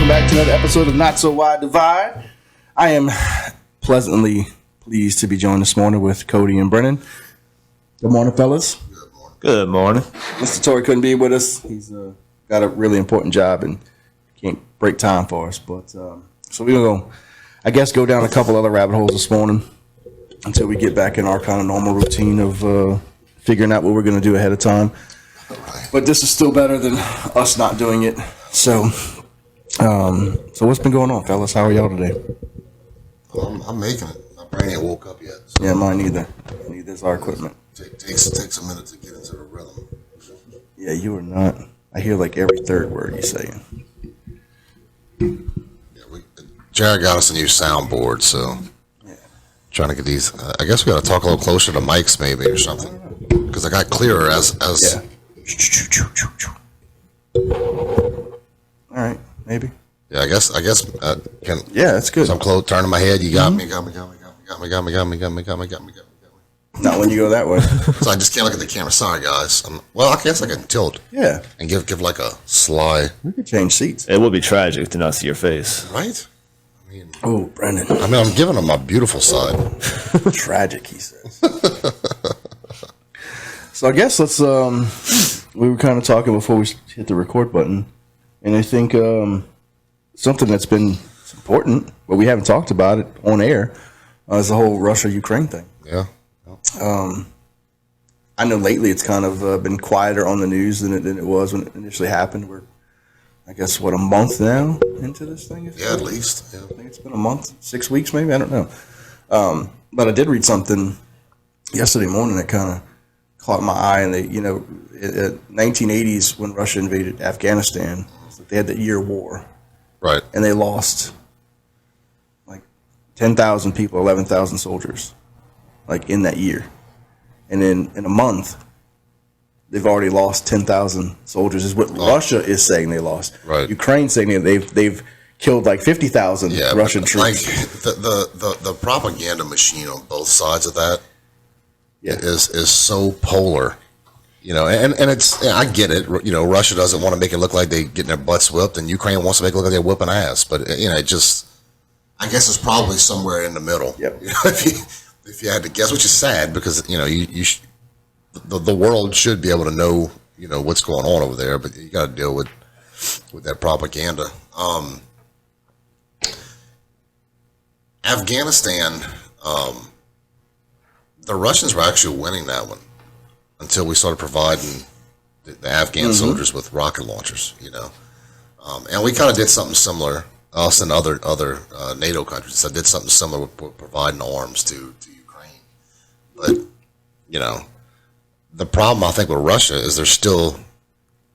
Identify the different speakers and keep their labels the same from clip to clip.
Speaker 1: back to another episode of Not So Wide Divide. I am pleasantly pleased to be joined this morning with Coty and Brennan. Good morning, fellas.
Speaker 2: Good morning.
Speaker 1: Mr. Torrey couldn't be with us. He's got a really important job and can't break time for us. But so we're going to, I guess, go down a couple other rabbit holes this morning until we get back in our kind of normal routine of figuring out what we're going to do ahead of time. But this is still better than us not doing it. So what's been going on, fellas? How are y'all today?
Speaker 3: I'm making it. My brain ain't woke up yet. So.
Speaker 1: Yeah, mine neither. Neither is our equipment.
Speaker 3: Takes a minute to get into the rhythm.
Speaker 1: Yeah, you are not. I hear like every third word you're saying.
Speaker 3: Yeah, Jared got us a new soundboard, so trying to get these. I guess we got to talk a little closer to mics, maybe, or something, because I got clearer as.
Speaker 1: Yeah. All right, maybe.
Speaker 3: Yeah, I guess. Can.
Speaker 1: Yeah, that's good.
Speaker 3: So I'm close. Turning my head. You got me. Got me.
Speaker 1: Not when you go that way.
Speaker 3: So I just can't look at the camera. Sorry, guys. Well, I guess I can tilt.
Speaker 1: Yeah.
Speaker 3: And give like a sly.
Speaker 1: We could change seats.
Speaker 2: It would be tragic to not see your face.
Speaker 3: Right? I mean.
Speaker 1: Oh, Brennan.
Speaker 3: I'm giving him my beautiful side.
Speaker 1: Tragic, he says. So I guess let's. We were kind of talking before we hit the record button, and I think something that's been important, but we haven't talked about it on air, is the whole Russia-Ukraine thing.
Speaker 3: Yeah.
Speaker 1: I know lately it's kind of been quieter on the news than it was when it initially happened. We're, I guess, a month now into this thing?
Speaker 3: Yeah, at least. Yeah.
Speaker 1: I think it's been a month, 6 weeks maybe, I don't know. But I did read something yesterday morning that kind of caught my eye, and in the 1980s when Russia invaded Afghanistan, they had the year war.
Speaker 3: Right.
Speaker 1: And they lost like 10,000 people, 11,000 soldiers, like in that year. And then in a month, they've already lost 10,000 soldiers, is what Russia is saying they lost.
Speaker 3: Right.
Speaker 1: Ukraine's saying they've killed like 50,000 Russian troops.
Speaker 3: Like the propaganda machine on both sides of that is so polar. And it's, I get it. Russia doesn't want to make it look like they're getting their butts whipped, and Ukraine wants to make it look like they're whipping ass. But it just, I guess it's probably somewhere in the middle.
Speaker 1: Yep.
Speaker 3: If you had to guess, which is sad because the world should be able to know what's going on over there, but you got to deal with that propaganda. Afghanistan, the Russians were actually winning that one until we started providing the Afghan soldiers with rocket launchers, and we kind of did something similar. Us and other NATO countries, I did something similar with providing arms to Ukraine. But the problem I think with Russia is there's still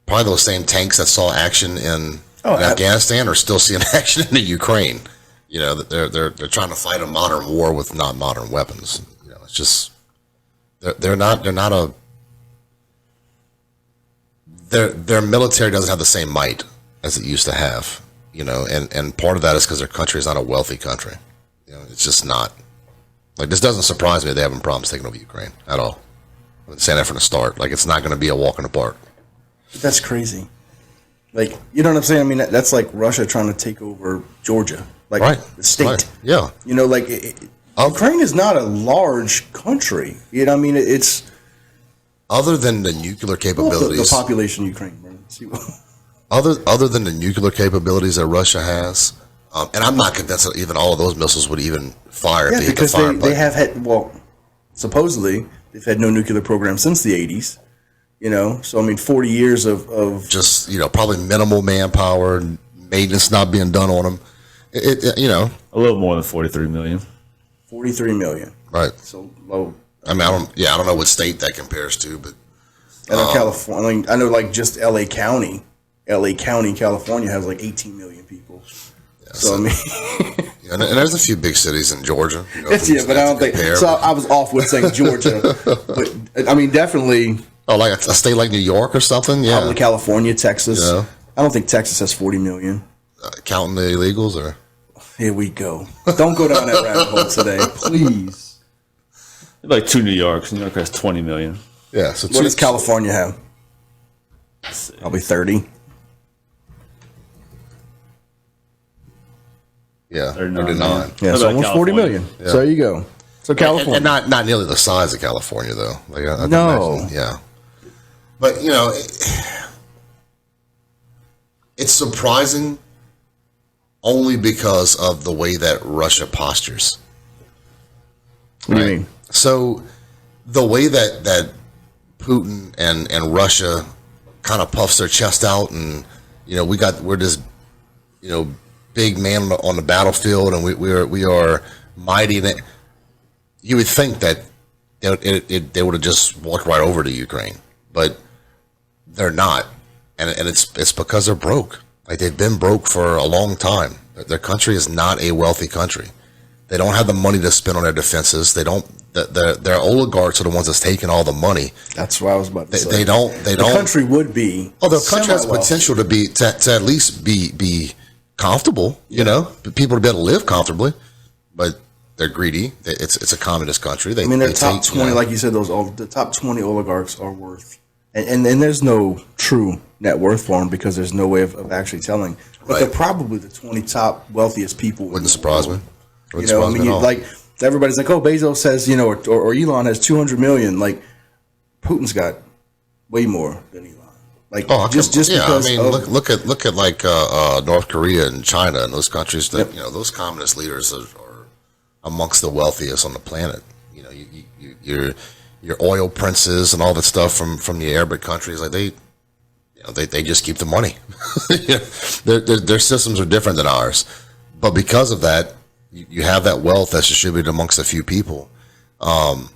Speaker 3: probably those same tanks that saw action in Afghanistan are still seeing action in the Ukraine. They're trying to fight a modern war with not modern weapons. It's just their military doesn't have the same might as it used to have. And part of that is because their country is not a wealthy country. It's just not. Like, this doesn't surprise me that they having problems taking over Ukraine at all. I've been saying that from the start. Like, it's not going to be a walk in the park.
Speaker 1: That's crazy. Like, you know what I'm saying? I mean, that's like Russia trying to take over Georgia, like the state.
Speaker 3: Right. Yeah.
Speaker 1: Ukraine is not a large country. I mean, it's
Speaker 3: other than the nuclear capabilities.
Speaker 1: The population of Ukraine. Right?
Speaker 3: Other than the nuclear capabilities that Russia has, and I'm not convinced that even all of those missiles would even fire if they hit the fire button.
Speaker 1: They have had, supposedly, they've had no nuclear program since the 80s, so I mean, 40 years of
Speaker 3: just, probably minimal manpower, and maintenance not being done on them. A
Speaker 2: little more than 43 million.
Speaker 1: 43 million.
Speaker 3: Right.
Speaker 1: So low.
Speaker 3: I mean, I don't know what state that compares to, but.
Speaker 1: I know California, I know like just LA County, California has like 18 million people. Yeah,
Speaker 3: so I
Speaker 1: mean,
Speaker 3: and there's a few big cities in Georgia.
Speaker 1: But I don't think so. I was off with saying Georgia, but I mean definitely.
Speaker 3: Oh, like a state like New York or something. Yeah,
Speaker 1: probably California, Texas. Yeah. I don't think Texas has 40 million.
Speaker 3: Counting the illegals, or
Speaker 1: here we go. Don't go down that rabbit hole today, please.
Speaker 2: Like 2 New Yorks. New York has 20 million.
Speaker 3: Yeah. So
Speaker 1: what does California have? Probably 30.
Speaker 3: Yeah,
Speaker 2: 39.
Speaker 3: 39.
Speaker 1: Yeah,
Speaker 2: How
Speaker 1: so
Speaker 2: about
Speaker 1: almost 40
Speaker 2: California?
Speaker 1: million. So there you go. So California.
Speaker 3: And not nearly the size of California, though. Like, I can
Speaker 1: No.
Speaker 3: imagine, yeah. But, you know, it's surprising only because of the way that Russia postures.
Speaker 1: What do you mean?
Speaker 3: So the way that Putin and Russia kind of puffs their chest out, and you know we're this big man on the battlefield, and we are mighty. And you would think that they would have just walked right over to Ukraine, but they're not, and it's because they're broke. Like, they've been broke for a long time. Their country is not a wealthy country. They don't have the money to spend on their defenses. They don't. Their oligarchs are the ones that's taking all the money.
Speaker 1: That's what I was about to say.
Speaker 3: They don't.
Speaker 1: The country would be.
Speaker 3: Oh, the country has
Speaker 1: semi-wealthy.
Speaker 3: potential to at least be comfortable. You know, people to be able to live comfortably, but they're greedy. It's a communist country.
Speaker 1: I mean, their top 20, like you said, the top 20 oligarchs are worth, and there's no true net worth for them because there's no way of actually telling. But they're probably the 20 top wealthiest people.
Speaker 3: Wouldn't surprise me.
Speaker 1: You know, I mean, like, everybody's like, oh, Bezos says, you know, or Elon has 200 million. Like, Putin's got way more than Elon. Like, just because.
Speaker 3: I mean, look at like North Korea and China and those countries that those communist leaders are amongst the wealthiest on the planet. You know, your oil princes and all that stuff from the Arabic countries, like they just keep the money. Their systems are different than ours, but because of that, you have that wealth that's distributed amongst a few people, and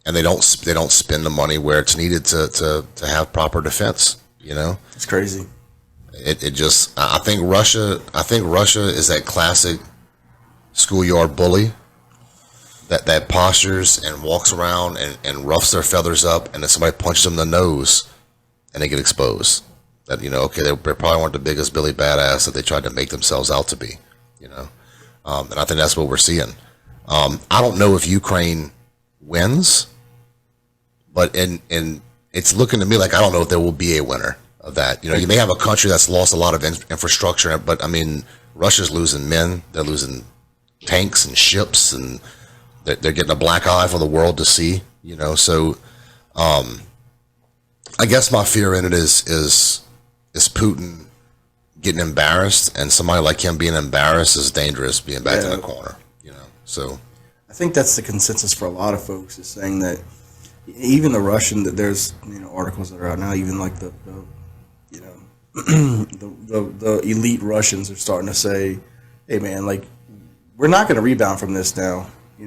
Speaker 3: they don't spend the money where it's needed to have proper defense. You know,
Speaker 1: it's crazy.
Speaker 3: I think Russia is that classic schoolyard bully that postures and walks around and roughs their feathers up, and then somebody punches them in the nose and they get exposed. That, okay, they probably weren't the biggest Billy Badass that they tried to make themselves out to be, and I think that's what we're seeing. I don't know if Ukraine wins, but in it's looking to me like I don't know if there will be a winner of that. You may have a country that's lost a lot of infrastructure, but I mean, Russia's losing men, they're losing tanks and ships, and they're getting a black eye for the world to see. So I guess my fear in it is Putin getting embarrassed, and somebody like him being embarrassed is dangerous, being back in the corner. So
Speaker 1: I think that's the consensus for a lot of folks, is saying that even the Russian, that there's articles that are out now, even like the the elite Russians are starting to say, hey man, like, we're not going to rebound from this now, in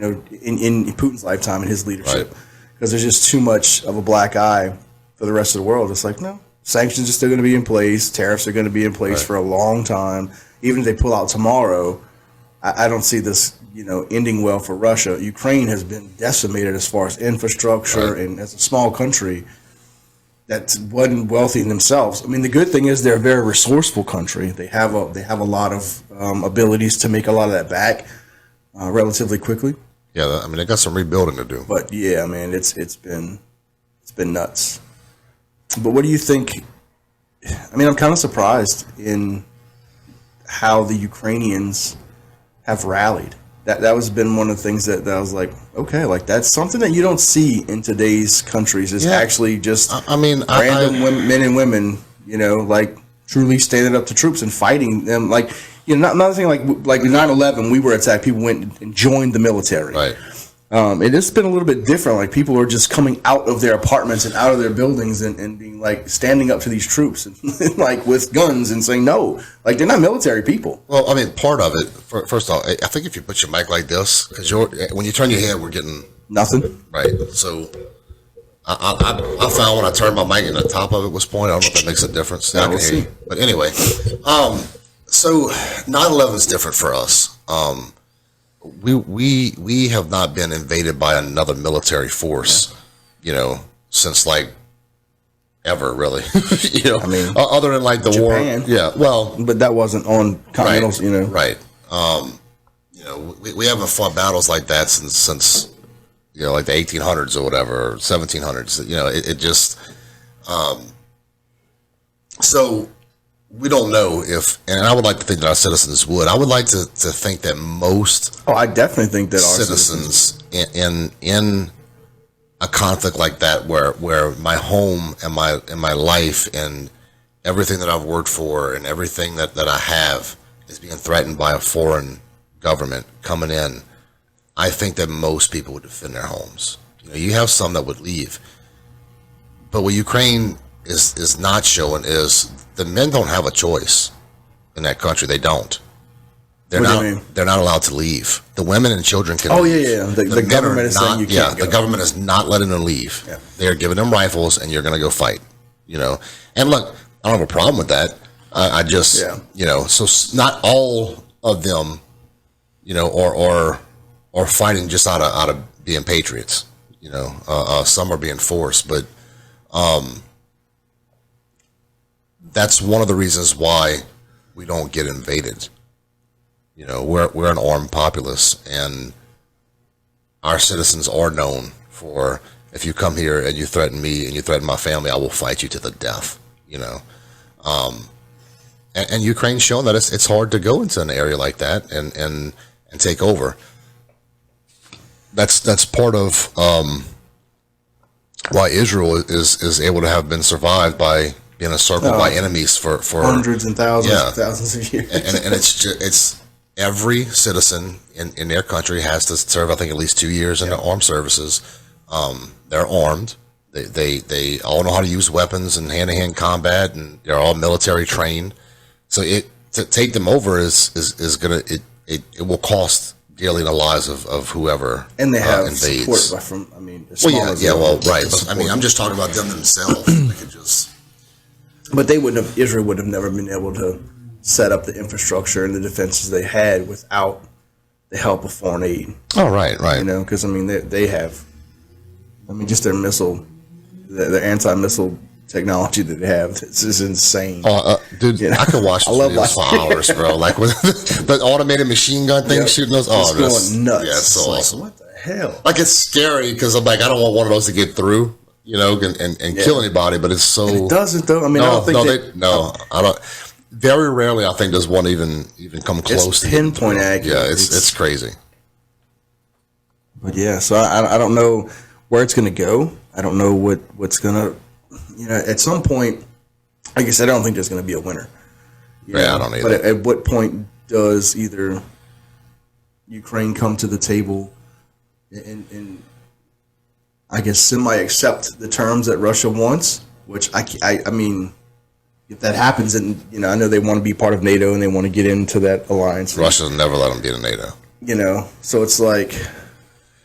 Speaker 1: Putin's lifetime and his leadership, because there's just too much of a black eye for the rest of the world. It's like, no, sanctions are still going to be in place, tariffs are going to be in place for a long time. Even if they pull out tomorrow, I don't see this ending well for Russia. Ukraine has been decimated as far as infrastructure, and as a small country that wasn't wealthy in themselves. I mean, the good thing is they're a very resourceful country. They have a lot of abilities to make a lot of that back relatively quickly.
Speaker 3: Yeah, I mean, they got some rebuilding to do.
Speaker 1: But yeah, man, it's been nuts. But what do you think? I mean, I'm kind of surprised in how the Ukrainians have rallied. That was been one of the things that I was like, okay, like, that's something that you don't see in today's countries, is actually just random men and women, like, truly standing up to troops and fighting them. Like, not thing like 9/11, we were attacked, people went and joined the military.
Speaker 3: Right.
Speaker 1: And it's been a little bit different. Like, people are just coming out of their apartments and out of their buildings and being like, standing up to these troops and like with guns and saying no. Like, they're not military people.
Speaker 3: Well, I mean, part of it, first of all, I think if you put your mic like this, because when you turn your head, we're getting
Speaker 1: Nothing.
Speaker 3: right. So I found when I turned my mic and the top of it was pointed, I don't know if that makes a difference.
Speaker 1: Yeah,
Speaker 3: I can
Speaker 1: we'll
Speaker 3: hear you. But anyway, so 9/11 is different for us. We have not been invaded by another military force, since like ever, really. I mean, other than like the
Speaker 1: Japan.
Speaker 3: war. Yeah, well,
Speaker 1: But that wasn't on continental,
Speaker 3: right. We haven't fought battles like that since like the 1800s or whatever, or 1700s. It just so we don't know if, and I would like to think that our citizens would. I would like to think that most
Speaker 1: I definitely think that our
Speaker 3: citizens in a conflict like that, where my home and my life and everything that I've worked for and everything that I have is being threatened by a foreign government coming in, I think that most people would defend their homes. You have some that would leave, but what Ukraine is not showing is the men don't have a choice in that country. They don't. They're not allowed to leave. The women and children can.
Speaker 1: Oh
Speaker 3: leave.
Speaker 1: yeah. The government is saying you can't go.
Speaker 3: The government is not letting them leave.
Speaker 1: Yeah.
Speaker 3: They are giving them rifles, and you're going to go fight. And look, I don't have a problem with that. I just, so not all of them, or fighting just out of being patriots. Some are being forced, but that's one of the reasons why we don't get invaded. We're an armed populace, and our citizens are known for, if you come here and you threaten me and you threaten my family, I will fight you to the death. And Ukraine's shown that it's hard to go into an area like that and take over. That's part of why Israel is able to have been survived by being encircled by enemies for
Speaker 1: hundreds and thousands of years.
Speaker 3: And it's every citizen in their country has to serve, I think, at least 2 years in the armed services. They're armed. They all know how to use weapons and hand-to-hand combat, and they're all military trained. So to take them over is gonna it will cost dearly the lives of whoever
Speaker 1: and they have
Speaker 3: invades.
Speaker 1: Support from
Speaker 3: right. But, I'm just talking about them themselves. They could just.
Speaker 1: But Israel would have never been able to set up the infrastructure and the defenses they had without the help of foreign aid.
Speaker 3: Oh, right.
Speaker 1: Because they have, just their their anti-missile technology that they have. This is insane.
Speaker 3: Dude, I could watch those videos for hours, bro. Like with the automated machine gun thing shooting those.
Speaker 1: It's going nuts.
Speaker 3: Yeah, it's so awesome.
Speaker 1: What the hell?
Speaker 3: Like, it's scary because I'm like, I don't want one of those to get through, and kill anybody. But it's so.
Speaker 1: And it doesn't though. I don't think
Speaker 3: I don't. Very rarely, I think, does one even come close to
Speaker 1: pinpoint accurate.
Speaker 3: Yeah, it's crazy.
Speaker 1: But yeah, so I don't know where it's going to go. I don't know what's going to. At some point, like I said, I don't think there's going to be a winner.
Speaker 3: I don't either.
Speaker 1: But at what point does either Ukraine come to the table and I guess semi-accept the terms that Russia wants, which I mean, if that happens, and I know they want to be part of NATO and they want to get into that alliance.
Speaker 3: Russia's never let them get in NATO.
Speaker 1: So it's like.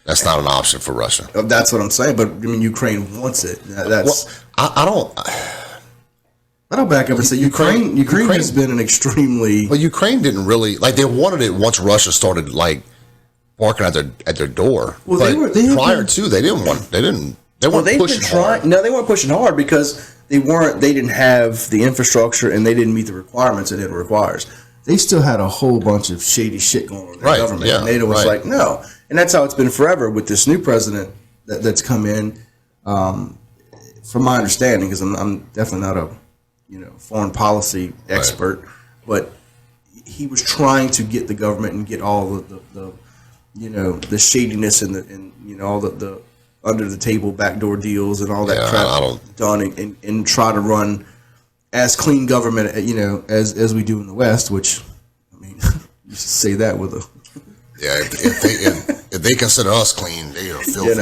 Speaker 3: That's not an option for Russia.
Speaker 1: That's what I'm saying. But Ukraine wants it.
Speaker 3: I don't
Speaker 1: back up and say Ukraine has been an extremely.
Speaker 3: But Ukraine didn't really they wanted it once Russia started barking at their door.
Speaker 1: Well,
Speaker 3: but prior to they weren't pushing hard.
Speaker 1: No, they weren't pushing hard because they didn't have the infrastructure and they didn't meet the requirements that it requires. They still had a whole bunch of shady shit going on in their government.
Speaker 3: Yeah,
Speaker 1: and NATO was like, no. And that's how it's been forever with this new president that's come in. From my understanding, because I'm definitely not a foreign policy expert, but he was trying to get the government and get all the shadiness and all the under the table backdoor deals and all that crap done and try to run as clean government as we do in the West, which you should say that with a
Speaker 3: if they consider us clean, they are filthy.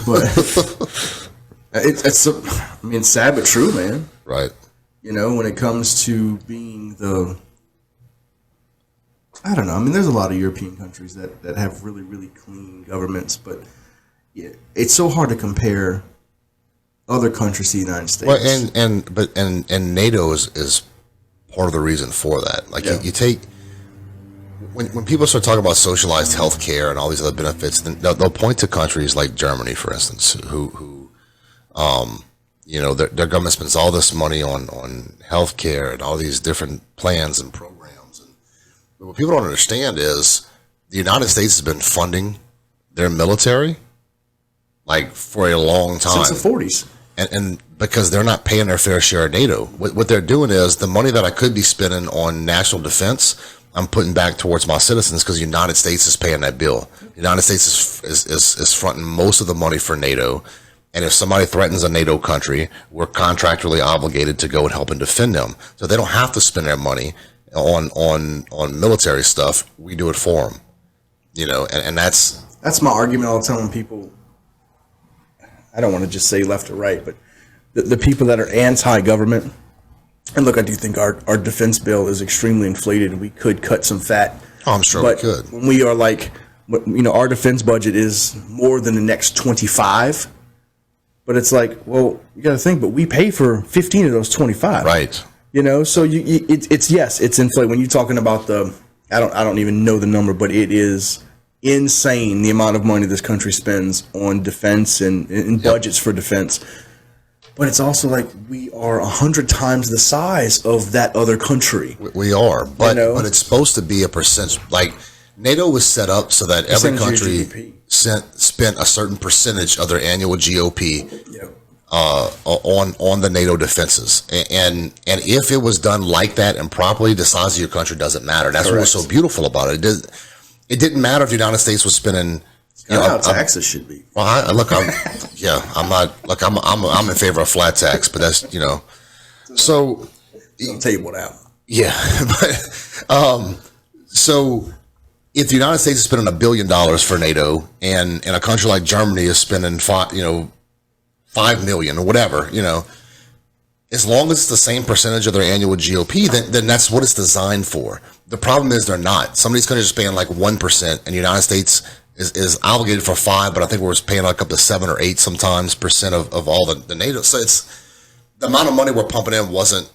Speaker 1: But it's sad but true, man.
Speaker 3: Right.
Speaker 1: When it comes to being I don't know. There's a lot of European countries that have really, really clean governments, but it's so hard to compare other countries to the United States.
Speaker 3: Well, and NATO is part of the reason for that. You take when people start talking about socialized health care and all these other benefits, then they'll point to countries like Germany, for instance, who their government spends all this money on health care and all these different plans and programs. But what people don't understand is the United States has been funding their military for a long time.
Speaker 1: Since the 40s.
Speaker 3: and because they're not paying their fair share of NATO. What they're doing is the money that I could be spending on national defense, I'm putting back towards my citizens because the United States is paying that bill. The United States is fronting most of the money for NATO. And if somebody threatens a NATO country, we're contractually obligated to go and help and defend them. So they don't have to spend their money on military stuff. We do it for them, and
Speaker 1: That's my argument. I'll tell people, I don't want to just say left or right, but the people that are anti-government, and look, I do think our defense bill is extremely inflated and we could cut some fat.
Speaker 3: Oh, I'm sure
Speaker 1: we
Speaker 3: could.
Speaker 1: When we are like, our defense budget is more than the next 25, but it's like, well, you got to think, but we pay for 15 of those 25.
Speaker 3: Right.
Speaker 1: So it's inflated. When you're talking about I don't even know the number, but it is insane the amount of money this country spends on defense and budgets for defense. But it's also like we are 100 times the size of that other country.
Speaker 3: We are, but it's supposed to be a percentage. Like NATO was set up so that every country spent a certain percentage of their annual GOP on the NATO defenses, and if it was done like that and properly, the size of your country doesn't matter. That's what was so beautiful about it. It didn't matter if the United States was spending.
Speaker 1: How taxes should be.
Speaker 3: Well, I'm not. Look, I'm in favor of flat tax, but that's So,
Speaker 1: I'll tell you what out.
Speaker 3: Yeah, but so if the United States is spending $1 billion for NATO, and a country like Germany is spending $5 million or whatever, as long as it's the same percentage of their annual GOP, then that's what it's designed for. The problem is they're not. Some of these countries are paying like 1%, and the United States is obligated for 5%, but I think we're paying like up to 7 or 8 sometimes percent of all the NATO. So it's the amount of money we're pumping in wasn't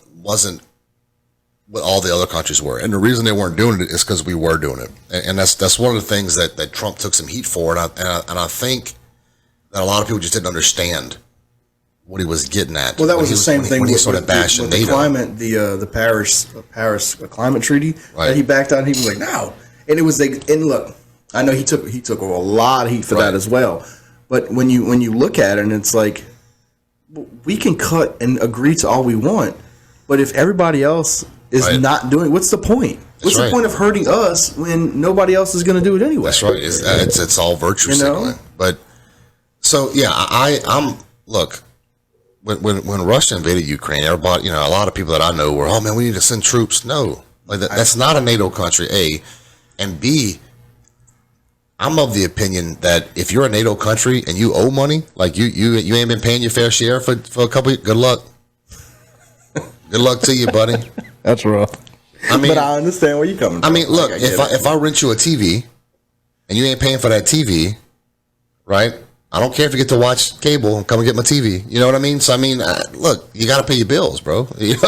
Speaker 3: what all the other countries were, and the reason they weren't doing it is because we were doing it, and that's one of the things that Trump took some heat for, and I think that a lot of people just didn't understand what he was getting at.
Speaker 1: Well, that was the same thing
Speaker 3: when he sort of bashed
Speaker 1: with the climate, the Paris climate treaty that he backed out. And he was like, no, and it was like, and look, I know he took a lot of heat for that as well. But when you look at it, and it's like, we can cut and agree to all we want, but if everybody else is not doing, what's the point? What's the point of hurting us when nobody else is going to do it anyway?
Speaker 3: That's right. It's all virtue signaling. But so I'm look. When Russia invaded Ukraine, everybody, a lot of people that I know were, oh man, we need to send troops. No, like that's not a NATO country. A, and B, I'm of the opinion that if you're a NATO country and you owe money, like you ain't been paying your fair share for a couple of, good luck. Good luck to you, buddy.
Speaker 1: That's rough.
Speaker 3: I mean,
Speaker 1: but I understand where you're coming from.
Speaker 3: I mean, look, if I rent you a TV and you ain't paying for that TV, right? I don't care if you get to watch cable and come and get my TV. You know what I mean? So I mean, look, you got to pay your bills, bro. It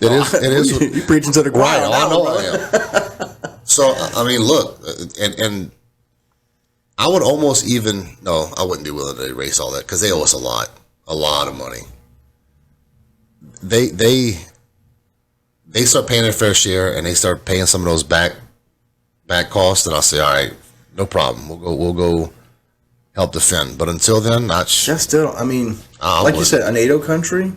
Speaker 3: is.
Speaker 1: You're preaching to the choir.
Speaker 3: Right, I know I am. So I mean, look, and I would almost I wouldn't be willing to erase all that because they owe us a lot of money. They start paying their fair share and they start paying some of those back costs, and I'll say, all right, no problem. We'll go help defend. But until then,
Speaker 1: that's still. I mean, like you said, a NATO country.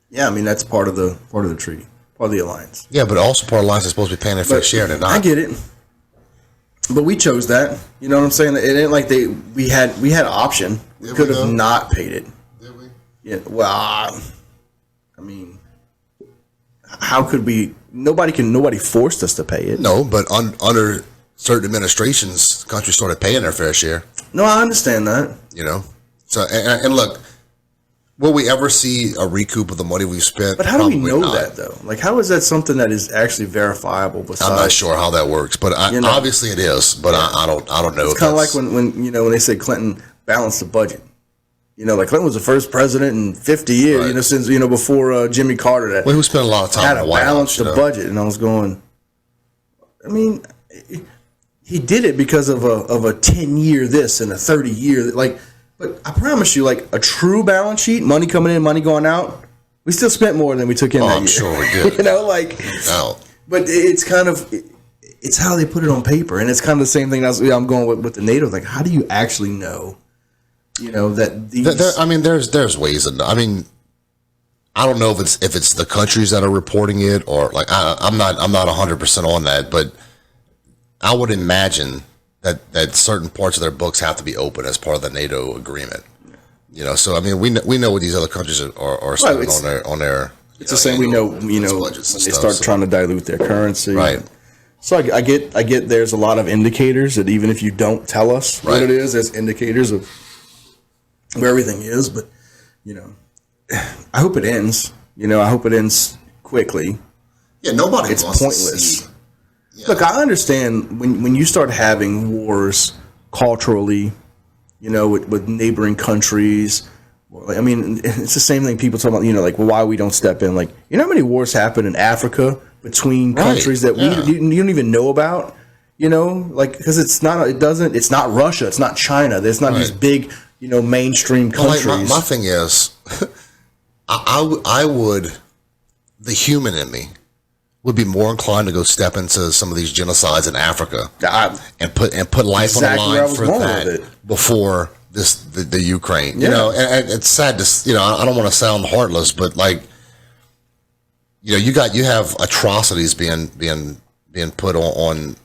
Speaker 1: Yeah, I mean that's part of the treaty, part of the alliance.
Speaker 3: Yeah, but also part of the alliance is supposed to be paying their fair share. They're not.
Speaker 1: I get it, but we chose that. You know what I'm saying? It ain't like we had an option. We could have not paid it.
Speaker 3: Did we?
Speaker 1: Yeah. Well, I mean, how could we? Nobody forced us to pay it.
Speaker 3: No, but under certain administrations, countries started paying their fair share.
Speaker 1: No, I understand that.
Speaker 3: So and look, will we ever see a recoup of the money we've spent?
Speaker 1: But how do we know that though? Like, how is that something that is actually verifiable? Besides,
Speaker 3: I'm not sure how that works, but obviously it is. But I don't know.
Speaker 1: It's kind of like when they say Clinton balanced the budget. Like Clinton was the first president in 50 years. Right. Since before Jimmy Carter.
Speaker 3: Well, he spent a lot of time
Speaker 1: had to balance the budget, and I was going. I mean, he did it because of a 10-year this and a 30-year like. But I promise you, like a true balance sheet, money coming in, money going out, we still spent more than we took in that year.
Speaker 3: I'm sure we did.
Speaker 1: But it's kind of it's how they put it on paper, and it's kind of the same thing. I'm going with the NATO. Like, how do you actually know that these.
Speaker 3: I mean, there's ways. I mean, I don't know if it's the countries that are reporting it or like I'm not 100% on that, but I would imagine that certain parts of their books have to be open as part of the NATO agreement. So I mean, we know what these other countries are spending on their.
Speaker 1: It's the same. We know when they start trying to dilute their currency,
Speaker 3: right?
Speaker 1: So I get. There's a lot of indicators that even if you don't tell us what it is, there's indicators of where everything is. But I hope it ends. I hope it ends quickly.
Speaker 3: Yeah, nobody.
Speaker 1: It's
Speaker 3: wants
Speaker 1: pointless.
Speaker 3: To see,
Speaker 1: Look, I understand when you start having wars culturally, with neighboring countries. I mean, it's the same thing people talk about, like, well, why we don't step in. Like, how many wars happen in Africa between countries that you don't even know about, like, because it's not Russia, it's not China. There's not these big, mainstream countries.
Speaker 3: Like my thing is, I would, the human in me would be more inclined to go step into some of these genocides in Africa and put life on the line for that before the Ukraine, and it's sad to, I don't want to sound heartless, but like, you have atrocities being put on.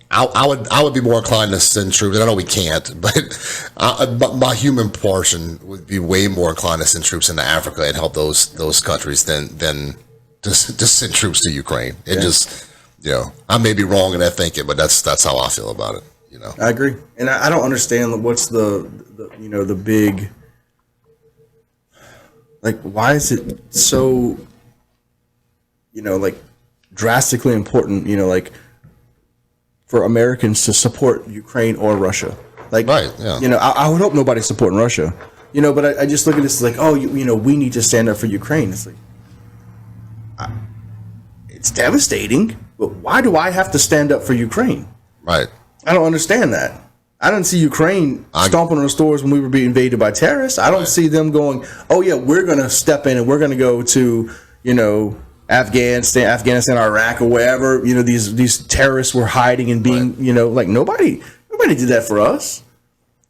Speaker 3: I would be more inclined to send troops. I know we can't, but my human portion would be way more inclined to send troops into Africa and help those countries than just send troops to Ukraine. It just, I may be wrong in that thinking, but that's how I feel about it.
Speaker 1: I agree, and I don't understand what's the big, like, why is it so like drastically important like for Americans to support Ukraine or Russia, like, right? Yeah. I would hope nobody's supporting Russia, but I just look at this like, oh, we need to stand up for Ukraine. It's like, it's devastating, but why do I have to stand up for Ukraine?
Speaker 3: Right.
Speaker 1: I don't understand that. I didn't see Ukraine stomping on the stores when we were being invaded by terrorists. I don't see them going, oh, yeah, we're going to step in and we're going to go to, Afghanistan, Iraq, or wherever, these terrorists were hiding and being, like nobody did that for us.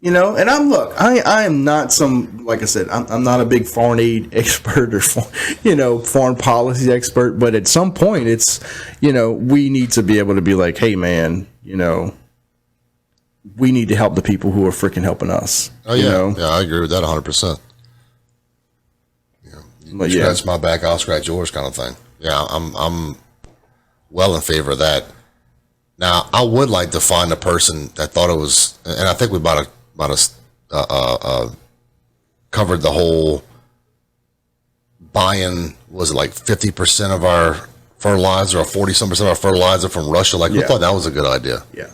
Speaker 1: And I am not some, like I said, I'm not a big foreign aid expert or, foreign policy expert. But at some point, it's, we need to be able to be like, hey, man, we need to help the people who are freaking helping us.
Speaker 3: Oh, yeah. Yeah, I agree with that 100%. You scratch my back, I'll scratch yours kind of thing. Yeah, I'm well in favor of that. Now, I would like to find a person that thought it was, and I think we about covered the whole buying, was it like 50% of our fertilizer or 40-some% of our fertilizer from Russia? Like, we thought that was a good idea.
Speaker 1: Yeah.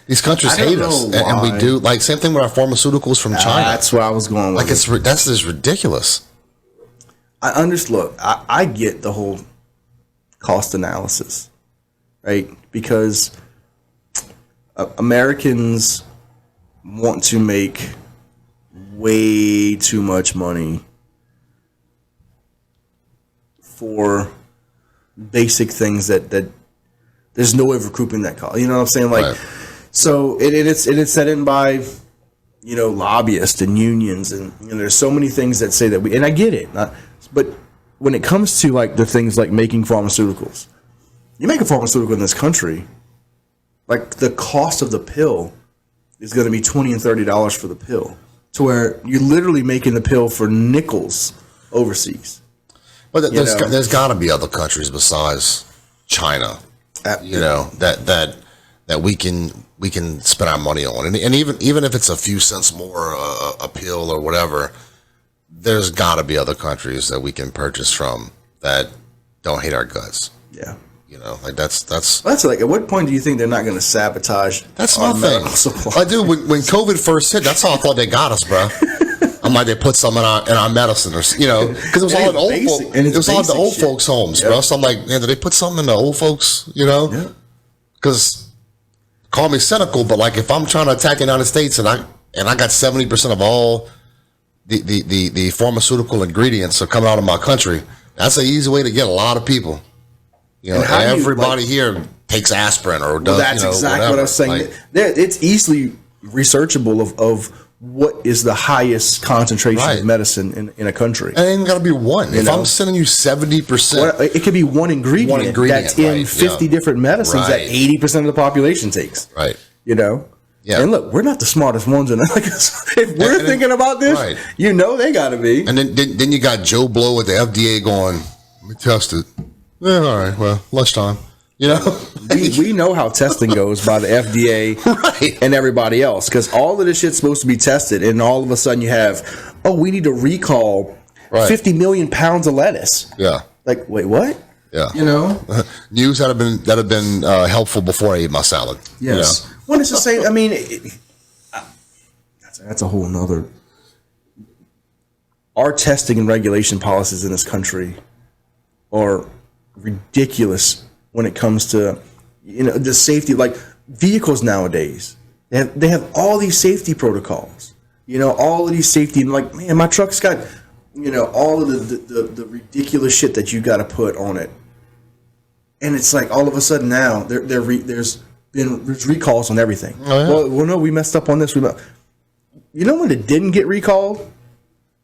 Speaker 3: These countries hate us, and we do. Like, same thing with our pharmaceuticals from China.
Speaker 1: That's where I was going with
Speaker 3: that's just ridiculous.
Speaker 1: I understand. Look, I get the whole cost analysis, right? Because Americans want to make way too much money for basic things that there's no way of recouping that cost. You know what I'm saying? Like, right. So it's set in by, lobbyists and unions, and there's so many things that say that and I get it. But when it comes to like the things like making pharmaceuticals, you make a pharmaceutical in this country, like the cost of the pill is going to be $20 and $30 for the pill, to where you're literally making the pill for nickels overseas.
Speaker 3: But there's got to be other countries besides China, that we can spend our money on, and even if it's a few cents more a pill or whatever, there's got to be other countries that we can purchase from that don't hate our guts.
Speaker 1: Yeah.
Speaker 3: That's
Speaker 1: like, at what point do you think they're not going to sabotage?
Speaker 3: That's my thing. I do. When COVID first hit, that's how I thought they got us, bro. I'm like, they put some in our medicine, or because it was all in old folks. It was all in the old folks' homes, bro. So I'm like, man, did they put something in the old folks? Because call me cynical, but like, if I'm trying to attack the United States and I got 70% of all the pharmaceutical ingredients are coming out of my country, that's an easy way to get a lot of people. Everybody here takes aspirин or does.
Speaker 1: That's exactly what I was saying. It's easily researchable of what is the highest concentration
Speaker 3: Right.
Speaker 1: of medicine in a country.
Speaker 3: And it ain't got to be one. If
Speaker 1: know?
Speaker 3: I'm sending you 70%,
Speaker 1: Well, it could be one ingredient, that's in
Speaker 3: right,
Speaker 1: 50
Speaker 3: yeah.
Speaker 1: different medicines that
Speaker 3: Right.
Speaker 1: 80% of the population takes.
Speaker 3: right?
Speaker 1: You know?
Speaker 3: Yeah.
Speaker 1: And look, we're not the smartest ones in it. If we're
Speaker 3: And
Speaker 1: thinking about this,
Speaker 3: right.
Speaker 1: you know they got to be.
Speaker 3: And then you got Joe Blow at the FDA going, let me test it. Yeah, all right, well, lunchtime. You know?
Speaker 1: we know how testing goes by the FDA
Speaker 3: Right.
Speaker 1: and everybody else, because all of this shit's supposed to be tested, and all of a sudden you have, oh, we need to recall
Speaker 3: Right.
Speaker 1: 50 million pounds of lettuce.
Speaker 3: Yeah.
Speaker 1: Like, wait, what?
Speaker 3: Yeah.
Speaker 1: You know?
Speaker 3: News that have been helpful before I ate my salad.
Speaker 1: Yes.
Speaker 3: You know?
Speaker 1: When it's the same, I mean, that's a whole nother. Our testing and regulation policies in this country are ridiculous when it comes to, the safety. Like vehicles nowadays, they have all these safety protocols. All of these safety. Like, man, my truck's got, all of the ridiculous shit that you got to put on it. And it's like all of a sudden now there's recalls on everything.
Speaker 3: Oh, yeah.
Speaker 1: Well, no, we messed up on this. You know when it didn't get recalled?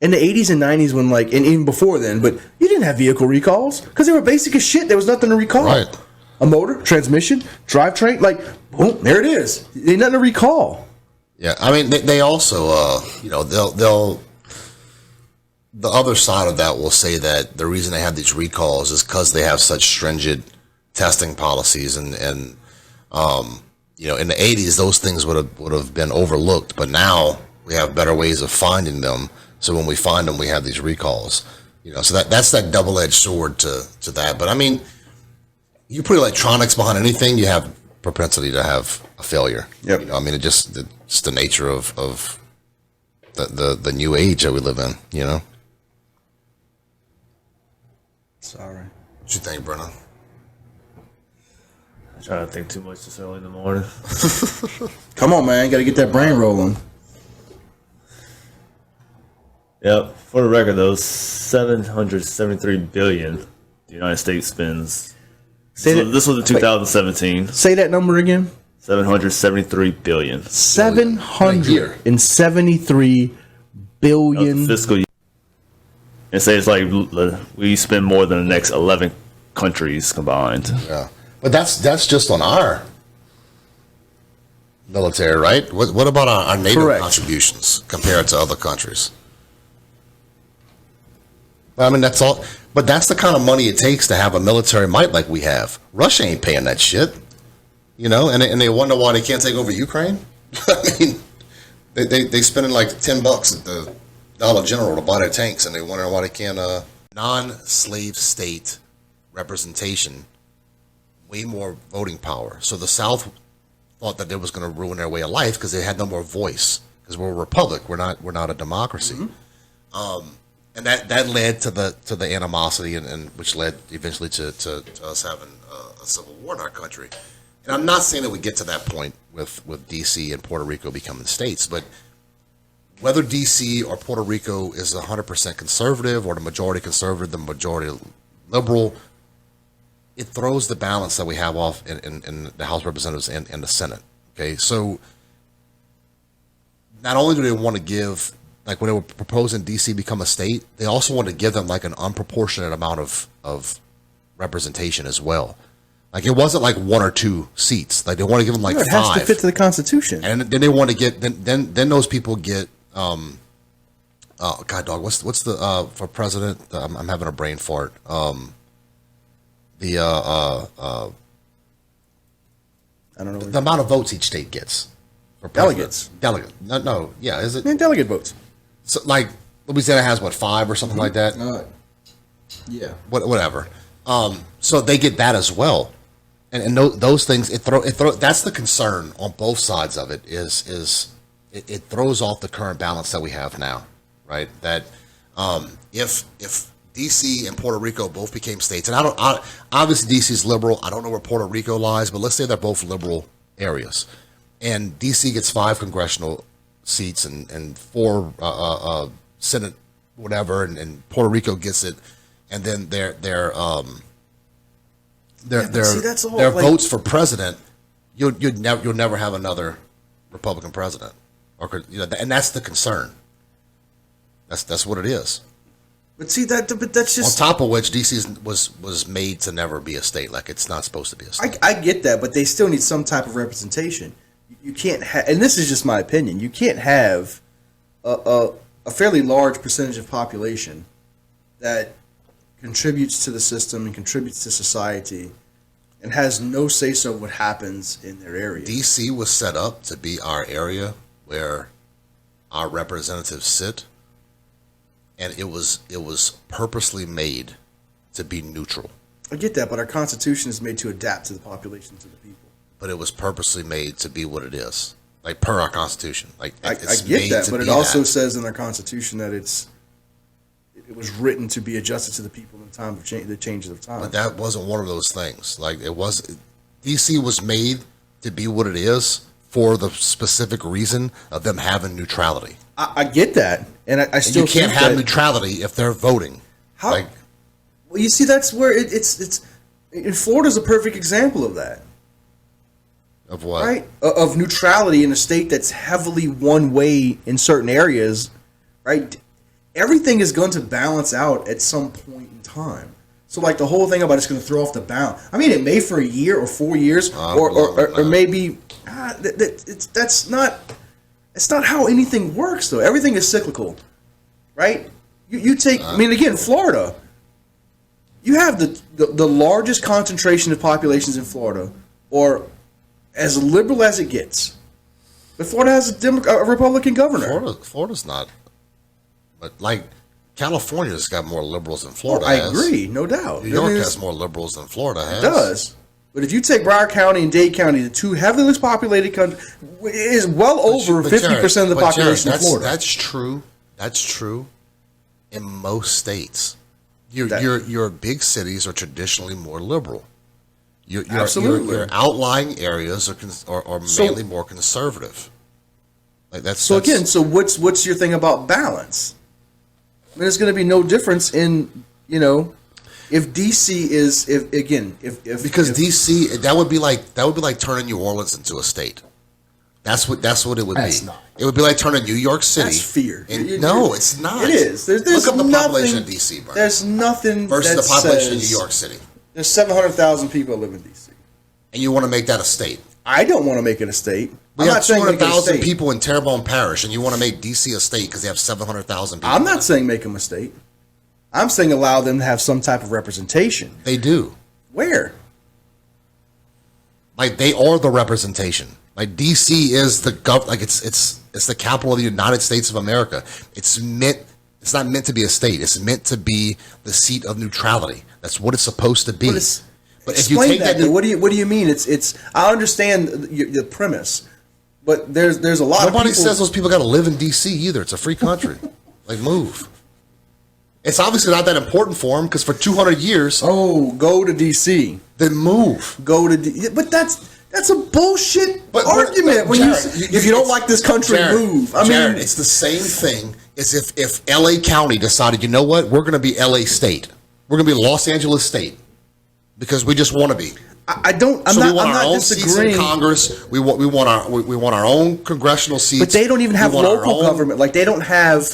Speaker 1: In the 80s and 90s, when and even before then, but you didn't have vehicle recalls because they were basic as shit. There was nothing to recall.
Speaker 3: Right.
Speaker 1: A motor, transmission, drivetrain, boom, there it is. Ain't nothing to recall.
Speaker 3: Yeah, I mean, they also, they'll the other side of that will say that the reason they have these recalls is because they have such stringent testing policies, and in the 80s those things would have been overlooked, but now we have better ways of finding them. So when we find them, we have these recalls. So that's that double-edged sword to that. But I mean, you put electronics behind anything, you have propensity to have a failure.
Speaker 1: Yep.
Speaker 3: It's the nature of the new age that we live in.
Speaker 1: Sorry.
Speaker 3: What you think, Brennan?
Speaker 2: I try not to think too much this early in the morning.
Speaker 1: Come on, man. Got to get that brain rolling.
Speaker 2: Yep. For the record, though, $773 billion the United States spends. This was in 2017.
Speaker 1: Say that number again.
Speaker 2: $773 billion.
Speaker 1: $773 billion.
Speaker 2: Fiscal year. And say it's like we spend more than the next 11 countries combined.
Speaker 3: Yeah, but that's just on our military, right? What about our NATO
Speaker 1: Correct.
Speaker 3: contributions compared to other countries? I mean, that's all. But that's the kind of money it takes to have a military might like we have. Russia ain't paying that shit, and they wonder why they can't take over Ukraine. I mean, they spending like $10 at the Dollar General to buy their tanks, and they wonder why they can't non-slave state representation, way more voting power. So the South thought that it was going to ruin their way of life because they had no more voice, because we're a republic, we're not a democracy. Mm-hmm. And that led to the animosity, and which led eventually to us having a civil war in our country. And I'm not saying that we get to that point with DC and Puerto Rico becoming states, but whether DC or Puerto Rico is 100% conservative, or the majority conservative, the majority liberal, it throws the balance that we have off in the House of Representatives and the Senate. Okay, so not only do they want to give, like when they were proposing DC become a state, they also want to give them like an unproportionate amount of representation as well. Like it wasn't like 1 or 2 seats. Like they want to give them like 5.
Speaker 1: It has to fit to the Constitution.
Speaker 3: And then they want to get then those people get oh God dog, what's the for president? I'm having a brain fart.
Speaker 1: I don't know.
Speaker 3: The amount of votes each state gets for
Speaker 1: Delegates.
Speaker 3: Delegate. No, yeah, is it?
Speaker 1: And delegate votes.
Speaker 3: So like Louisiana has what, 5 or something like that?
Speaker 1: Yeah.
Speaker 3: Whatever. So they get that as well. And those things it throw that's the concern on both sides of it is it throws off the current balance that we have now, right? That if DC and Puerto Rico both became states, and obviously DC is liberal. I don't know where Puerto Rico lies, but let's say they're both liberal areas, and DC gets 5 congressional seats and 4 Senate whatever, and Puerto Rico gets it, and then their votes for president, you'll never have another Republican president, and that's the concern. That's what it is.
Speaker 1: But see but that's just
Speaker 3: on top of which DC was made to never be a state. Like it's not supposed to be a state.
Speaker 1: I get that, but they still need some type of representation. You can't have, and this is just my opinion. You can't have a fairly large percentage of population that contributes to the system and contributes to society and has no say so what happens in their area.
Speaker 3: DC was set up to be our area where our representatives sit, and it was purposely made to be neutral.
Speaker 1: I get that, but our Constitution is made to adapt to the populations of the people.
Speaker 3: But it was purposely made to be what it is, like per our Constitution. Like
Speaker 1: I
Speaker 3: it's
Speaker 1: get
Speaker 3: made
Speaker 1: that,
Speaker 3: to
Speaker 1: but
Speaker 3: be
Speaker 1: it also
Speaker 3: that.
Speaker 1: says in our Constitution that it was written to be adjusted to the people in time of the changes of time.
Speaker 3: But that wasn't one of those things. Like DC was made to be what it is for the specific reason of them having neutrality.
Speaker 1: I get that, and I still
Speaker 3: you can't
Speaker 1: think
Speaker 3: have
Speaker 1: that,
Speaker 3: neutrality if they're voting.
Speaker 1: How?
Speaker 3: Like,
Speaker 1: Well, you see, that's where it's in Florida's a perfect example of that.
Speaker 3: of what?
Speaker 1: Right? Of neutrality in a state that's heavily one way in certain areas, right? Everything is going to balance out at some point in time. So, like, the whole thing about it's going to throw off the balance. I mean, it may for a year or 4 years, or maybe that's not. It's not how anything works, though. Everything is cyclical, right? You take. I mean, again, Florida. You have the largest concentration of populations in Florida, or as liberal as it gets. But Florida has a Republican governor.
Speaker 3: Florida's not, but like California's got more liberals than Florida
Speaker 1: I
Speaker 3: has.
Speaker 1: agree, no doubt.
Speaker 3: New York has more liberals than Florida has.
Speaker 1: It does. But if you take Broward County and Dade County, the two heavily populated countries, it is well over 50% of the population of Florida.
Speaker 3: That's true. That's true in most states. Your big cities are traditionally more liberal.
Speaker 1: Absolutely.
Speaker 3: Your outlying areas are mainly more conservative. Like
Speaker 1: So what's your thing about balance? I mean, there's going to be no difference in if DC is
Speaker 3: because DC that would be like turning New Orleans into a state. That's what it would be.
Speaker 1: Not.
Speaker 3: It would be like turning New York City.
Speaker 1: That's fear.
Speaker 3: No, it's not.
Speaker 1: It is. There's
Speaker 3: Look up the
Speaker 1: nothing,
Speaker 3: population of DC, Brennan,
Speaker 1: There's nothing
Speaker 3: versus
Speaker 1: that
Speaker 3: the population
Speaker 1: says
Speaker 3: of New York City,
Speaker 1: There's 700,000 people that live in DC.
Speaker 3: and you want to make that a state.
Speaker 1: I don't want to make it a state.
Speaker 3: We
Speaker 1: I'm
Speaker 3: have
Speaker 1: not saying make it a
Speaker 3: 200,000
Speaker 1: state.
Speaker 3: people in Terrebonne Parish, and you want to make DC a state because they have 700,000 people.
Speaker 1: I'm not saying make them a state. I'm saying allow them to have some type of representation.
Speaker 3: They do.
Speaker 1: Where?
Speaker 3: Like they are the representation. Like DC is the like it's the capital of the United States of America. It's not meant to be a state. It's meant to be the seat of neutrality. That's what it's supposed to be.
Speaker 1: But if you take that, what do you mean? It's I understand the premise, but there's a lot.
Speaker 3: Nobody
Speaker 1: of people,
Speaker 3: says those people got to live in DC either. It's a free country. Like move. It's obviously not that important for them because for 200 years.
Speaker 1: Oh, go to DC.
Speaker 3: Then move.
Speaker 1: Go to but that's a bullshit argument.
Speaker 3: But Jared,
Speaker 1: if you don't like this country,
Speaker 3: Jared,
Speaker 1: move. I
Speaker 3: Jared,
Speaker 1: mean,
Speaker 3: it's the same thing as if LA County decided, you know what, we're going to be LA State. We're going to be Los Angeles State because we just want to be.
Speaker 1: I don't. I'm
Speaker 3: so
Speaker 1: not.
Speaker 3: we want
Speaker 1: I'm
Speaker 3: our
Speaker 1: not
Speaker 3: own
Speaker 1: disagreeing.
Speaker 3: seats in Congress. We want our own congressional seats.
Speaker 1: But they don't even have local government. Like they don't have.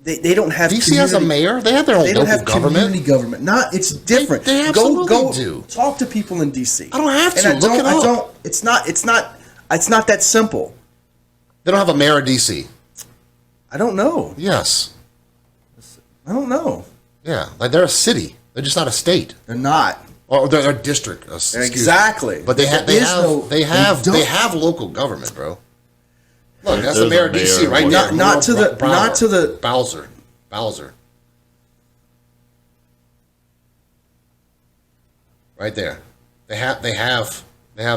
Speaker 1: They don't have.
Speaker 3: DC has a mayor. They have their own local government.
Speaker 1: Community government. It's different.
Speaker 3: They absolutely
Speaker 1: go
Speaker 3: do.
Speaker 1: Talk to people in DC.
Speaker 3: I don't have to. Look it up.
Speaker 1: It's not that simple.
Speaker 3: They don't have a mayor of DC.
Speaker 1: I don't know.
Speaker 3: Yes.
Speaker 1: I don't know.
Speaker 3: Yeah, like they're a city. They're just not a state.
Speaker 1: They're not.
Speaker 3: Or they're a district.
Speaker 1: Exactly.
Speaker 3: But they have local government, bro. Look, that's the mayor of DC right now.
Speaker 1: Not to the
Speaker 3: Bowser. Right there. They have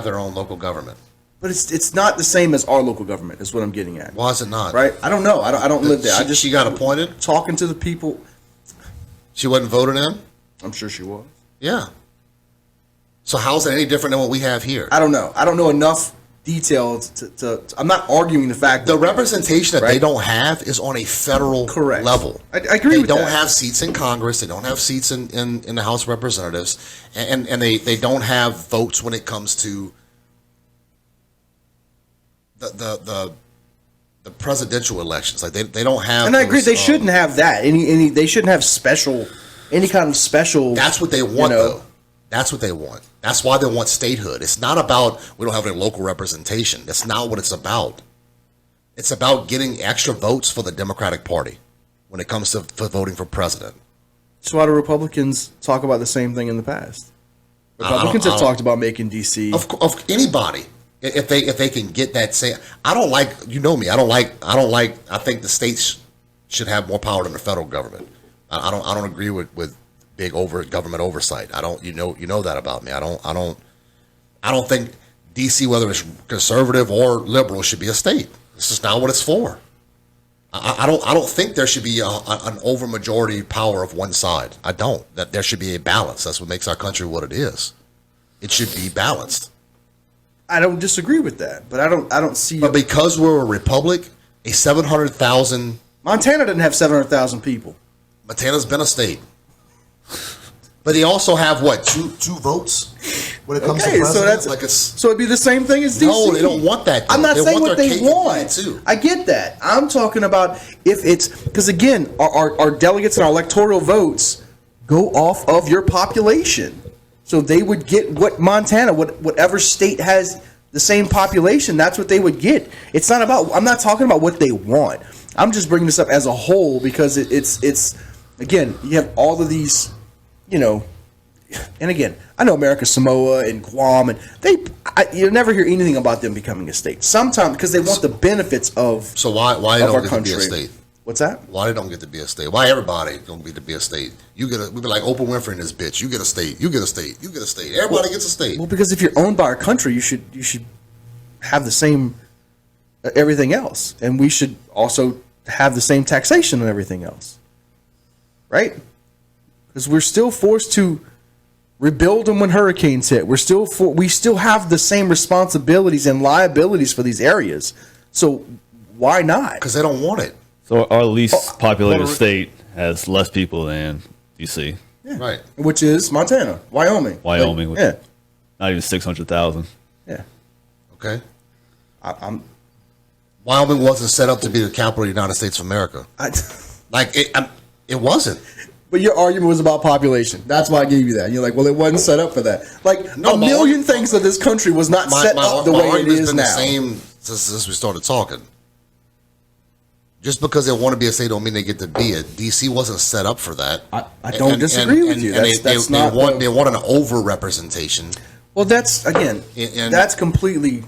Speaker 3: their own local government.
Speaker 1: But it's not the same as our local government. Is what I'm getting at.
Speaker 3: Why is it not?
Speaker 1: Right? I don't know. I don't live there.
Speaker 3: She got appointed.
Speaker 1: Talking to the people.
Speaker 3: She wasn't voted in.
Speaker 1: I'm sure she was.
Speaker 3: Yeah. So how is it any different than what we have here?
Speaker 1: I don't know. I don't know enough details to I'm not arguing the fact
Speaker 3: the
Speaker 1: that
Speaker 3: representation that they don't have is on a federal level.
Speaker 1: I agree with that.
Speaker 3: They don't have seats in Congress. They don't have seats in the House of Representatives. And they don't have votes when it comes to the presidential elections. Like they don't have.
Speaker 1: And I agree,
Speaker 3: those,
Speaker 1: they shouldn't have that. They shouldn't have any kind of special.
Speaker 3: That's what they want, though. That's what they want. That's why they want statehood. It's not about we don't have any local representation. That's not what it's about. It's about getting extra votes for the Democratic Party when it comes to for voting for president.
Speaker 1: So why do Republicans talk about the same thing in the past? Republicans have talked about making D.C.
Speaker 3: Of anybody. If they can get that same, I don't like, you know me. I think the states should have more power than the federal government. I don't agree with big government oversight. You know that about me. I don't think DC, whether it's conservative or liberal, should be a state. This is not what it's for. I don't think there should be an overmajority power of one side. I don't. That there should be a balance. That's what makes our country what it is. It should be balanced.
Speaker 1: I don't disagree with that, but I don't see.
Speaker 3: But because we're a republic, a 700,000.
Speaker 1: Montana doesn't have 700,000 people.
Speaker 3: Montana's been a state, but they also have what two votes when it comes to president.
Speaker 1: So it'd be the same thing as DC.
Speaker 3: No, they don't want that. Though.
Speaker 1: I'm not saying what they want.
Speaker 3: Too.
Speaker 1: I get that. I'm talking about if it's because again, our delegates and our electoral votes go off of your population. So they would get what Montana, whatever state has the same population, that's what they would get. It's not about. I'm not talking about what they want. I'm just bringing this up as a whole because it's again, you have all of these, and again, I know America Samoa and Guam, and you never hear anything about them becoming a state. Sometimes because they want the benefits of.
Speaker 3: So why
Speaker 1: of
Speaker 3: don't
Speaker 1: our
Speaker 3: get
Speaker 1: country.
Speaker 3: To be a state?
Speaker 1: What's that?
Speaker 3: Why they don't get to be a state? Why everybody don't get to be a state? We be like Oprah Winfrey in this bitch. You get a state. You get a state. You get a state. Everybody gets a state.
Speaker 1: Well, because if you're owned by our country, you should have the same everything else, and we should also have the same taxation and everything else, right? Because we're still forced to rebuild them when hurricanes hit. We still have the same responsibilities and liabilities for these areas. So why not?
Speaker 3: Because they don't want it.
Speaker 2: So our least populated state has less people than DC.
Speaker 1: Yeah.
Speaker 3: Right.
Speaker 1: Which is Montana, Wyoming.
Speaker 2: With not even 600,000.
Speaker 1: Yeah.
Speaker 3: Okay.
Speaker 1: I'm
Speaker 3: Wyoming wasn't set up to be the capital of the United States of America. It wasn't.
Speaker 1: But your argument was about population. That's why I gave you that. You're like, well, it wasn't set up for that. A million things of this country was not set up the way it is
Speaker 3: been
Speaker 1: now.
Speaker 3: The same since we started talking. Just because they want to be a state don't mean they get to be it. DC wasn't set up for that.
Speaker 1: I don't disagree with you.
Speaker 3: They want an over-representation.
Speaker 1: Well, that's, again, that's completely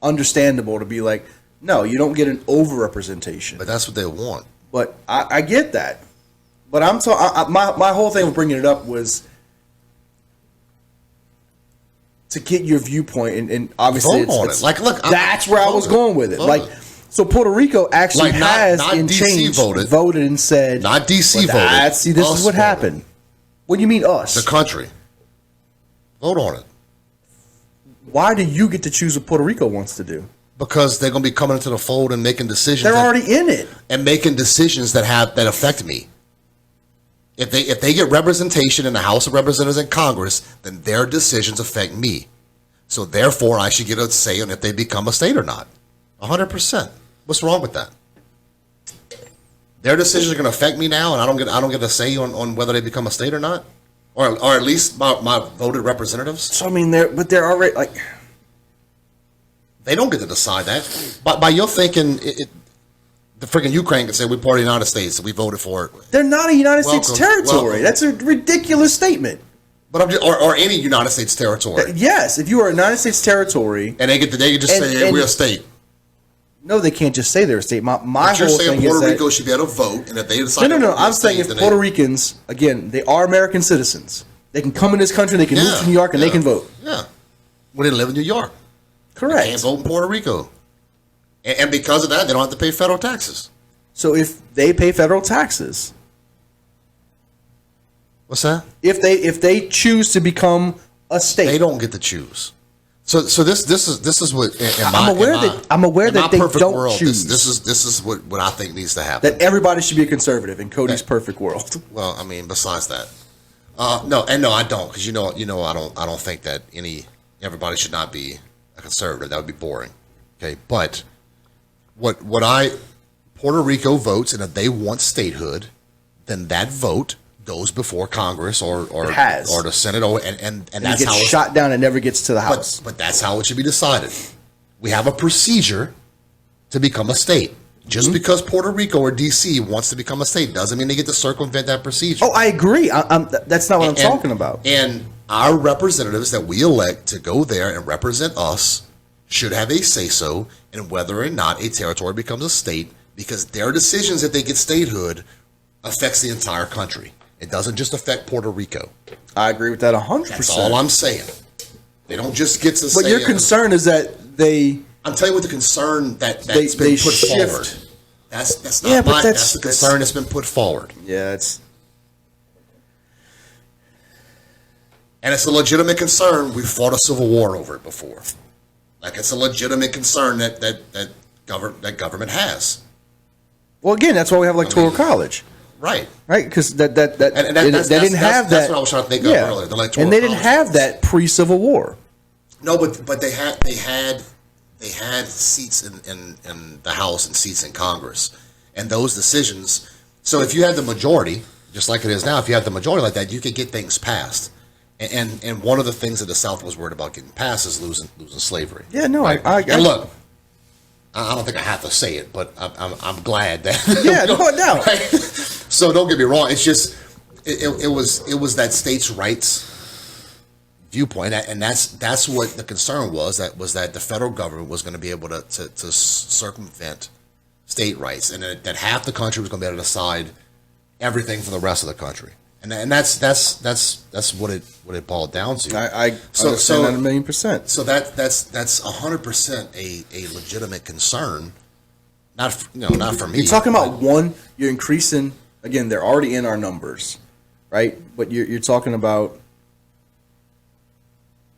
Speaker 1: understandable to be like, no, you don't get an over-representation.
Speaker 3: But that's what they want.
Speaker 1: But I get that. But my whole thing with bringing it up was to get your viewpoint, and obviously it's
Speaker 3: look,
Speaker 1: that's where I was going with it. So Puerto Rico actually has
Speaker 3: not
Speaker 1: in
Speaker 3: DC
Speaker 1: change
Speaker 3: voted
Speaker 1: and said,
Speaker 3: not DC voted.
Speaker 1: See, this is what happened. What do you mean us?
Speaker 3: The country. Vote on it.
Speaker 1: Why do you get to choose what Puerto Rico wants to do?
Speaker 3: Because they're going to be coming into the fold and making decisions.
Speaker 1: They're already in it
Speaker 3: and making decisions that affect me. If they get representation in the House of Representatives and Congress, then their decisions affect me. So therefore, I should get a say on if they become a state or not. 100%. What's wrong with that? Their decisions are going to affect me now, and I don't get a say on whether they become a state or not, or at least my voted representatives.
Speaker 1: So I mean, they're already like
Speaker 3: they don't get to decide that. By your thinking, the freaking Ukraine can say we're part of the United States, so we voted for it.
Speaker 1: They're not a United States territory. That's a ridiculous statement.
Speaker 3: But or any United States territory.
Speaker 1: Yes, if you are a United States territory,
Speaker 3: and they can just say we're a state.
Speaker 1: No, they can't just say they're a state. My
Speaker 3: but you're
Speaker 1: whole
Speaker 3: saying
Speaker 1: thing
Speaker 3: Puerto
Speaker 1: is
Speaker 3: Rico should be able to vote, and if they decide
Speaker 1: no. I'm saying if Puerto Ricans, again, they are American citizens. They can come in this country, they can move to New York, and they can vote.
Speaker 3: Yeah, when they live in New York.
Speaker 1: Correct.
Speaker 3: They can't vote in Puerto Rico, and because of that, they don't have to pay federal taxes.
Speaker 1: So if they pay federal taxes,
Speaker 3: what's that?
Speaker 1: If they choose to become a state,
Speaker 3: they don't get to choose. So this is what
Speaker 1: I'm aware that they don't choose.
Speaker 3: This is what I think needs to happen.
Speaker 1: That everybody should be a conservative in Cody's perfect world.
Speaker 3: Well, I mean, besides that, no, I don't, because I don't think that everybody should not be a conservative. That would be boring. Okay, but Puerto Rico votes, and if they want statehood, then that vote goes before Congress or the Senate, and that's
Speaker 1: it gets
Speaker 3: how it's
Speaker 1: shot down and never gets to the House.
Speaker 3: But that's how it should be decided. We have a procedure to become a state. Just because Puerto Rico or D.C. wants to become a state doesn't mean they get to circumvent that procedure.
Speaker 1: Oh, I agree. That's not what I'm talking about.
Speaker 3: And our representatives that we elect to go there and represent us should have a say-so in whether or not a territory becomes a state, because their decisions, if they get statehood, affects the entire country. It doesn't just affect Puerto Rico.
Speaker 1: I agree with that 100%.
Speaker 3: That's all I'm saying. They don't just get to say.
Speaker 1: But your concern is that they...
Speaker 3: I'm telling you what the concern that's
Speaker 1: they
Speaker 3: been put
Speaker 1: shift.
Speaker 3: forward. That's not that's the concern that's been put forward.
Speaker 1: Yeah, it's...
Speaker 3: And it's a legitimate concern. We fought a civil war over it before. Like, it's a legitimate concern that government has.
Speaker 1: Well, again, that's why we have electoral college.
Speaker 3: Right.
Speaker 1: Right? Because they didn't have that.
Speaker 3: That's what I was trying to think of earlier. The electoral
Speaker 1: and they didn't
Speaker 3: college.
Speaker 1: have that pre-Civil War.
Speaker 3: No, but they had seats in the House and seats in Congress, and those decisions. So if you had the majority, just like it is now, if you had the majority like that, you could get things passed. And one of the things that the South was worried about getting passed is losing slavery.
Speaker 1: Yeah, no,
Speaker 3: right?
Speaker 1: I
Speaker 3: look. I don't think I have to say it, but I'm glad that.
Speaker 1: Yeah, no doubt.
Speaker 3: Right? So don't get me wrong. It's just it was that states' rights viewpoint, and that's what the concern was. That the federal government was going to be able to circumvent state rights, and that half the country was going to be able to decide everything for the rest of the country, and that's what it boiled down to.
Speaker 1: I understand that 1,000,000%.
Speaker 3: So that's 100% a legitimate concern. Not for me.
Speaker 1: You're talking about you're increasing, again, they're already in our numbers, right? But you're talking about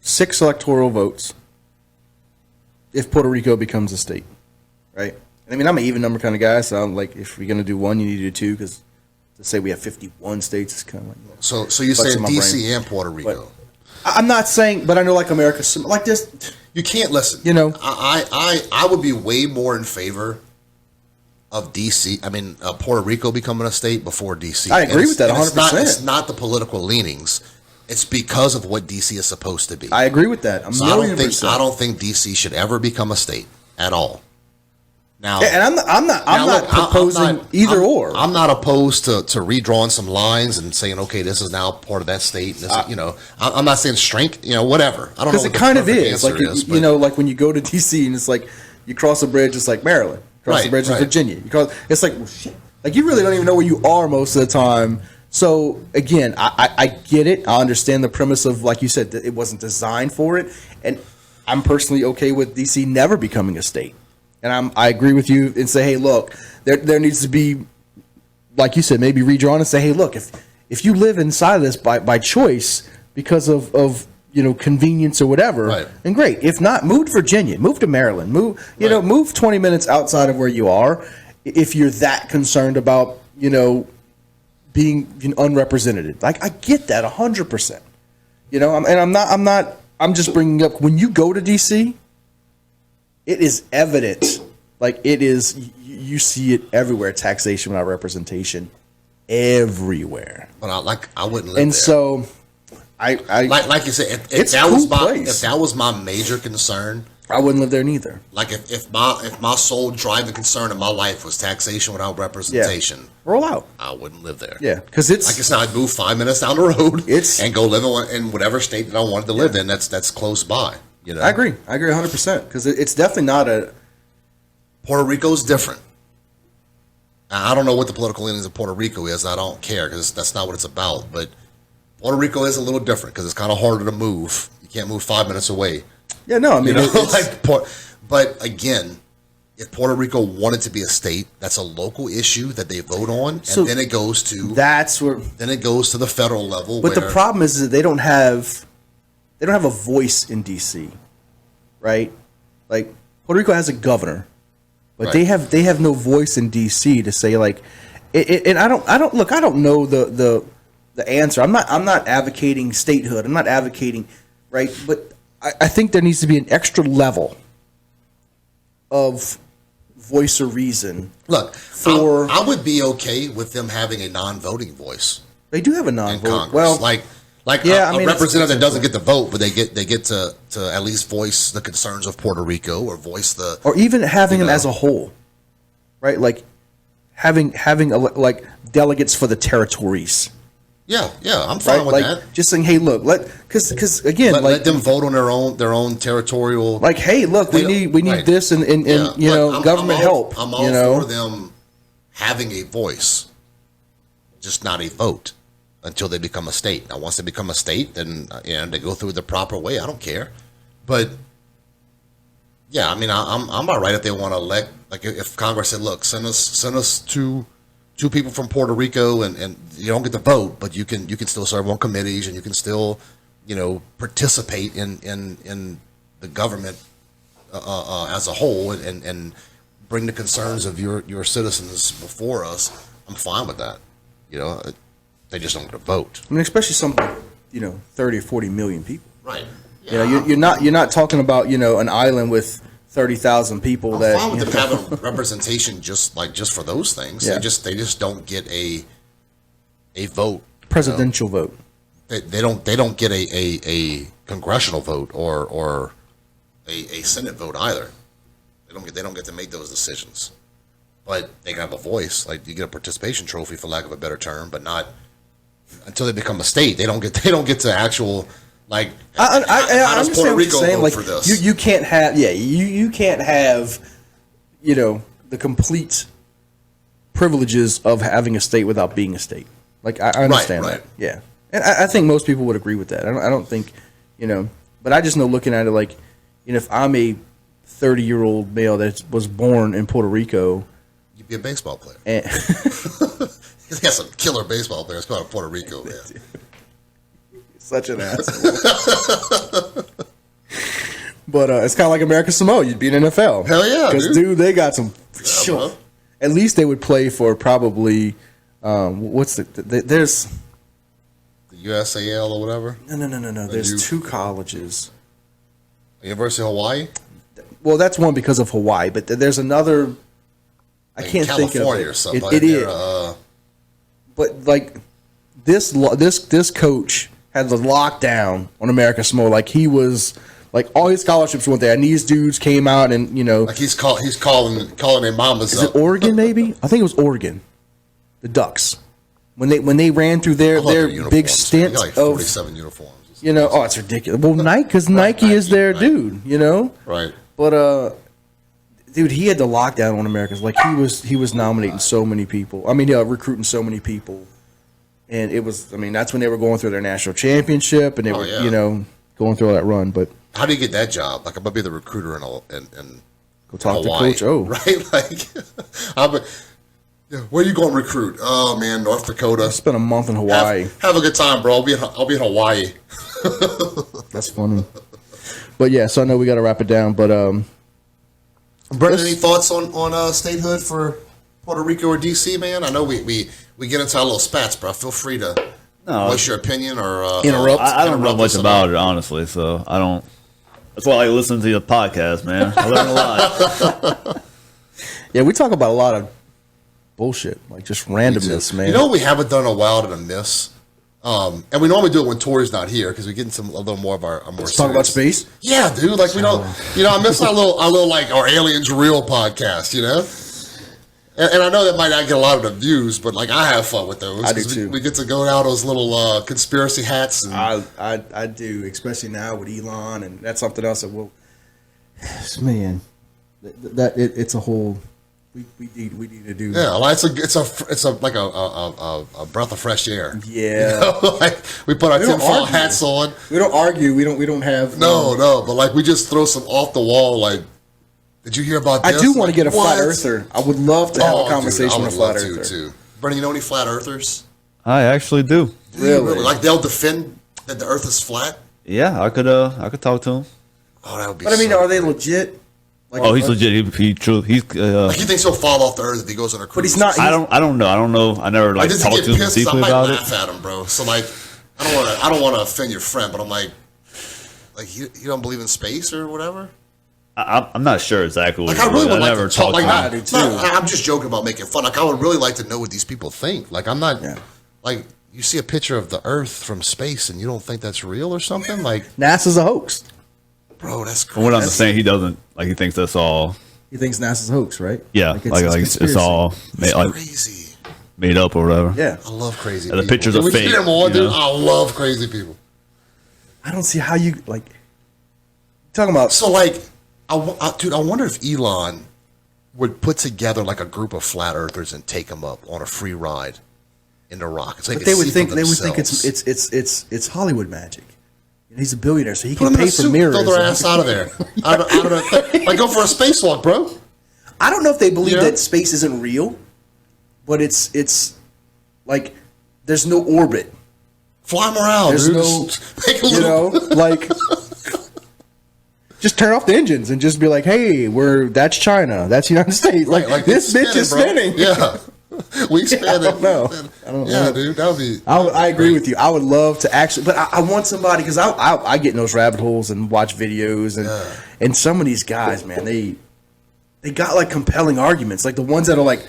Speaker 1: 6 electoral votes if Puerto Rico becomes a state, right? And I mean, I'm an even number kind of guy, so I'm like, if we're going to do 1, you need to do 2, because to say we have 51 states is kind of like...
Speaker 3: So you're saying D.C. and Puerto Rico?
Speaker 1: But I'm not saying, but I know like America, like this...
Speaker 3: You can't listen.
Speaker 1: You know?
Speaker 3: I would be way more in favor of Puerto Rico becoming a state before D.C.
Speaker 1: I agree with that 100%.
Speaker 3: It's not the political leanings. It's because of what D.C. is supposed to be.
Speaker 1: I agree with that.
Speaker 3: I don't think D.C. should ever become a state at all. Now,
Speaker 1: and I'm not proposing either or.
Speaker 3: I'm not opposed to redrawing some lines and saying, okay, this is now part of that state. This, I'm not saying strength, whatever. I don't know.
Speaker 1: Because it kind of is. Like, like when you go to D.C. and it's like you cross a bridge, it's like Maryland. Cross the bridge in Virginia. It's like, well, shit. Like, you really don't even know where you are most of the time. So, again, I get it. I understand the premise of, like you said, that it wasn't designed for it. And I'm personally okay with D.C. never becoming a state. And I agree with you and say, hey, look, there needs to be, like you said, maybe redrawn and say, hey, look, if you live inside of this by choice because of convenience or whatever,
Speaker 3: right,
Speaker 1: then great. If not, move to Virginia, move to Maryland, move 20 minutes outside of where you are if you're that concerned about, being unrepresented. Like, I get that 100%. I'm just bringing up, when you go to D.C., it is evident, like it is, you see it everywhere, taxation without representation, everywhere.
Speaker 3: But I wouldn't live
Speaker 1: and
Speaker 3: there.
Speaker 1: So,
Speaker 3: like you said, if that was my major concern,
Speaker 1: I wouldn't live there neither.
Speaker 3: Like if my sole driving concern in my life was taxation without representation,
Speaker 1: roll out.
Speaker 3: I wouldn't live there.
Speaker 1: Yeah, because it's
Speaker 3: like I said, I'd move 5 minutes down the road and go live in whatever state that I wanted to live in. That's close by.
Speaker 1: I agree 100%, because it's definitely not a...
Speaker 3: Puerto Rico's different. I don't know what the political leanings of Puerto Rico is. I don't care, because that's not what it's about. But Puerto Rico is a little different because it's kind of harder to move. You can't move 5 minutes away.
Speaker 1: Yeah, no, I mean,
Speaker 3: but again, if Puerto Rico wanted to be a state, that's a local issue that they vote on, and then it goes to the federal level.
Speaker 1: But the problem is that they don't have a voice in D.C., right? Like, Puerto Rico has a governor, but they have no voice in D.C. to say, like, and I don't know the answer. I'm not advocating statehood. I'm not advocating, right? But I think there needs to be an extra level of voice of reason.
Speaker 3: Look,
Speaker 1: For
Speaker 3: I would be okay with them having a non-voting voice
Speaker 1: they do have a
Speaker 3: in
Speaker 1: non-vote.
Speaker 3: Congress.
Speaker 1: Well,
Speaker 3: like
Speaker 1: yeah,
Speaker 3: a
Speaker 1: I mean,
Speaker 3: representative that
Speaker 1: it's
Speaker 3: doesn't get to vote, but they get to at least voice the concerns of Puerto Rico or voice the
Speaker 1: or even having them
Speaker 3: know.
Speaker 1: as a whole, right? Like having like delegates for the territories.
Speaker 3: yeah, I'm fine
Speaker 1: Right,
Speaker 3: with
Speaker 1: like
Speaker 3: that.
Speaker 1: just saying, hey, look, because again,
Speaker 3: Let them vote on their own territorial.
Speaker 1: like, hey, look, we
Speaker 3: They-
Speaker 1: need
Speaker 3: right.
Speaker 1: this and
Speaker 3: Yeah,
Speaker 1: you know,
Speaker 3: I'm
Speaker 1: government
Speaker 3: all-
Speaker 1: help.
Speaker 3: I'm all
Speaker 1: you know,
Speaker 3: for them having a voice, just not a vote until they become a state. Now, once they become a state, then they go through the proper way. I don't care, but yeah, I mean, I'm all right if they want to elect. Like, if Congress said, look, send us two people from Puerto Rico, and you don't get to vote, but you can still serve on committees, and you can still participate in the government as a whole, and bring the concerns of your citizens before us. I'm fine with that. They just don't get to vote.
Speaker 1: I mean, especially some 30 or 40 million people.
Speaker 3: Right.
Speaker 1: You know, you're not talking about an island with 30,000 people.
Speaker 3: I'm
Speaker 1: that
Speaker 3: fine with them having representation just for those things.
Speaker 1: Yeah.
Speaker 3: They just don't get a vote.
Speaker 1: presidential vote.
Speaker 3: They don't get a congressional vote or a Senate vote either. They don't get to make those decisions. But they can have a voice. Like, you get a participation trophy, for lack of a better term, but not until they become a state. They don't get to actual, like,
Speaker 1: I
Speaker 3: how does
Speaker 1: understand
Speaker 3: Puerto
Speaker 1: what
Speaker 3: Rico
Speaker 1: you're saying.
Speaker 3: vote
Speaker 1: Like,
Speaker 3: for this?
Speaker 1: you can't have you can't have the complete privileges of having a state without being a state. Like, I understand
Speaker 3: right.
Speaker 1: that. Yeah, and I think most people would agree with that. I don't think but I just know, looking at it, like, if I'm a 30-year-old male that was born in Puerto Rico,
Speaker 3: You'd be a baseball player.
Speaker 1: and
Speaker 3: He's got some killer baseball players come out of Puerto Rico, man.
Speaker 1: such an asshole. But it's kind of like American Samoa. You'd be in NFL.
Speaker 3: Hell yeah,
Speaker 1: because
Speaker 3: dude.
Speaker 1: they got some.
Speaker 3: bro.
Speaker 1: At least they would play for probably what's there's
Speaker 3: The USAL or whatever.
Speaker 1: no. There's two colleges.
Speaker 3: University of Hawaii.
Speaker 1: Well, that's one because of Hawaii, but there's another. I
Speaker 3: Like
Speaker 1: can't think of
Speaker 3: California
Speaker 1: it.
Speaker 3: or something.
Speaker 1: It is.
Speaker 3: There,
Speaker 1: But like this coach had the lockdown on American Samoa. Like, he was like, all his scholarships went there, and these dudes came out and
Speaker 3: like he's calling their mamas
Speaker 1: is
Speaker 3: up.
Speaker 1: it Oregon? Maybe I think it was Oregon, the Ducks, when they ran through
Speaker 3: I love
Speaker 1: their
Speaker 3: uniforms.
Speaker 1: big
Speaker 3: They
Speaker 1: stint
Speaker 3: got like
Speaker 1: of
Speaker 3: 47 uniforms.
Speaker 1: oh, it's ridiculous. Well, Nike, because Nike is their
Speaker 3: right.
Speaker 1: dude,
Speaker 3: Right.
Speaker 1: But dude, he had the lockdown on Americans. Like, he was nominating so many people. I mean, recruiting so many people, and it was. I mean, that's when they were going through their national championship, and they were
Speaker 3: yeah.
Speaker 1: going through all that run. But
Speaker 3: How do you get that job? Like, I'm gonna be the recruiter in
Speaker 1: go talk
Speaker 3: Hawaii,
Speaker 1: to Coach O.
Speaker 3: right? Like, where you going to recruit? Oh man, North Dakota.
Speaker 1: Spent a month in Hawaii.
Speaker 3: Have a good time, bro. I'll be in Hawaii.
Speaker 1: That's funny. But yeah, so I know we got to wrap it down. But
Speaker 3: Brennan, any thoughts on statehood for Puerto Rico or DC, man? I know we get into our little spats, bro. Feel free to voice your opinion or
Speaker 1: Interrupt.
Speaker 2: I don't know
Speaker 3: interrupt
Speaker 2: much
Speaker 3: us
Speaker 2: about it, honestly, so I don't. That's why I like listening to your podcast, man. I learn a lot.
Speaker 1: yeah, we talk about a lot of bullshit, like just randomness, man.
Speaker 3: You know what we haven't done in a while that I miss? And we normally do it when Tori's not here because we get into a little more of our more
Speaker 1: Let's talk about
Speaker 3: serious-
Speaker 1: space.
Speaker 3: Yeah, dude. Like, we don't, I miss our little like our aliens real podcast, And I know that might not get a lot of the views, but like, I have fun with those.
Speaker 1: I do
Speaker 3: 'cause
Speaker 1: too.
Speaker 3: We get to go down those little conspiracy hats. And,
Speaker 1: I do, especially now with Elon, and that's something else that will. Man, it's a whole. We need to do.
Speaker 3: yeah, like it's a like a breath of fresh air.
Speaker 1: Yeah.
Speaker 3: Like, we put our
Speaker 1: We don't
Speaker 3: tinfoil
Speaker 1: argue.
Speaker 3: hats on.
Speaker 1: We don't argue. We don't have.
Speaker 3: No, but like, we just throw some off the wall. Like, did you hear about
Speaker 1: I
Speaker 3: this?
Speaker 1: do want to
Speaker 3: Like,
Speaker 1: get a flat
Speaker 3: what?
Speaker 1: earther. I would love to have a conversation
Speaker 3: dude, I
Speaker 1: with a
Speaker 3: would
Speaker 1: flat
Speaker 3: love to,
Speaker 1: earther.
Speaker 3: too. Brennan, you know any flat earthers?
Speaker 2: I actually do.
Speaker 1: Really?
Speaker 3: Like, they'll defend that the Earth is flat.
Speaker 2: Yeah, I could talk to him.
Speaker 3: Oh, that would be.
Speaker 1: But I mean,
Speaker 3: so
Speaker 1: are they
Speaker 3: cool.
Speaker 1: legit? Like,
Speaker 2: Oh, he's legit. He's
Speaker 3: Like, he thinks he'll fall off the Earth if he goes on a cruise.
Speaker 1: But he's not.
Speaker 2: I don't know. I never
Speaker 3: I
Speaker 2: like
Speaker 3: just
Speaker 2: talked
Speaker 3: get
Speaker 2: to him
Speaker 3: pissed.
Speaker 2: deeply
Speaker 3: I might
Speaker 2: about it.
Speaker 3: laugh at him, bro. So like, I don't want to offend your friend, but I'm like you don't believe in space or whatever.
Speaker 2: I'm not sure exactly what.
Speaker 3: Like, I really would like
Speaker 2: never
Speaker 3: to talk.
Speaker 2: talked
Speaker 3: Like,
Speaker 2: to him.
Speaker 3: I'm just joking about making fun. Like, I would really like to know what these people think. Like, I'm not like you see a picture of the Earth from space and you don't think that's real or something. Like,
Speaker 1: NASA's a hoax.
Speaker 3: bro, that's crazy.
Speaker 2: From what I'm saying, he doesn't like. He thinks that's all.
Speaker 1: He thinks NASA's a hoax, right?
Speaker 2: Yeah, it's all
Speaker 3: That's
Speaker 2: made,
Speaker 3: crazy.
Speaker 2: made up or whatever.
Speaker 1: Yeah.
Speaker 3: I love crazy
Speaker 2: The
Speaker 3: people.
Speaker 2: pictures
Speaker 3: Can
Speaker 2: are
Speaker 3: we
Speaker 2: fake,
Speaker 3: get them on,
Speaker 2: you
Speaker 3: dude?
Speaker 2: know?
Speaker 3: I love crazy people.
Speaker 1: I don't see how you like talking about.
Speaker 3: So, like, dude, I wonder if Elon would put together like a group of flat earthers and take them up on a free ride in the rockets.
Speaker 1: But they would think it's Hollywood magic. And he's a billionaire, so he can pay for mirrors.
Speaker 3: Throw their ass out of there. Like, go for a spacewalk, bro.
Speaker 1: I don't know if they believe that space isn't real, but it's like there's no orbit.
Speaker 3: Fly them around.
Speaker 1: There's
Speaker 3: dude.
Speaker 1: no,
Speaker 3: Make a
Speaker 1: you know, like just turn off the engines and just be like, hey, that's China, that's United States. Like this bitch is spinning.
Speaker 3: Yeah. We expand it.
Speaker 1: I don't know.
Speaker 3: Dude, that would be.
Speaker 1: I agree with you. I would love to actually, but I want somebody because I get in those rabbit holes and watch videos and some of these guys, man, they got like compelling arguments, like the ones that are like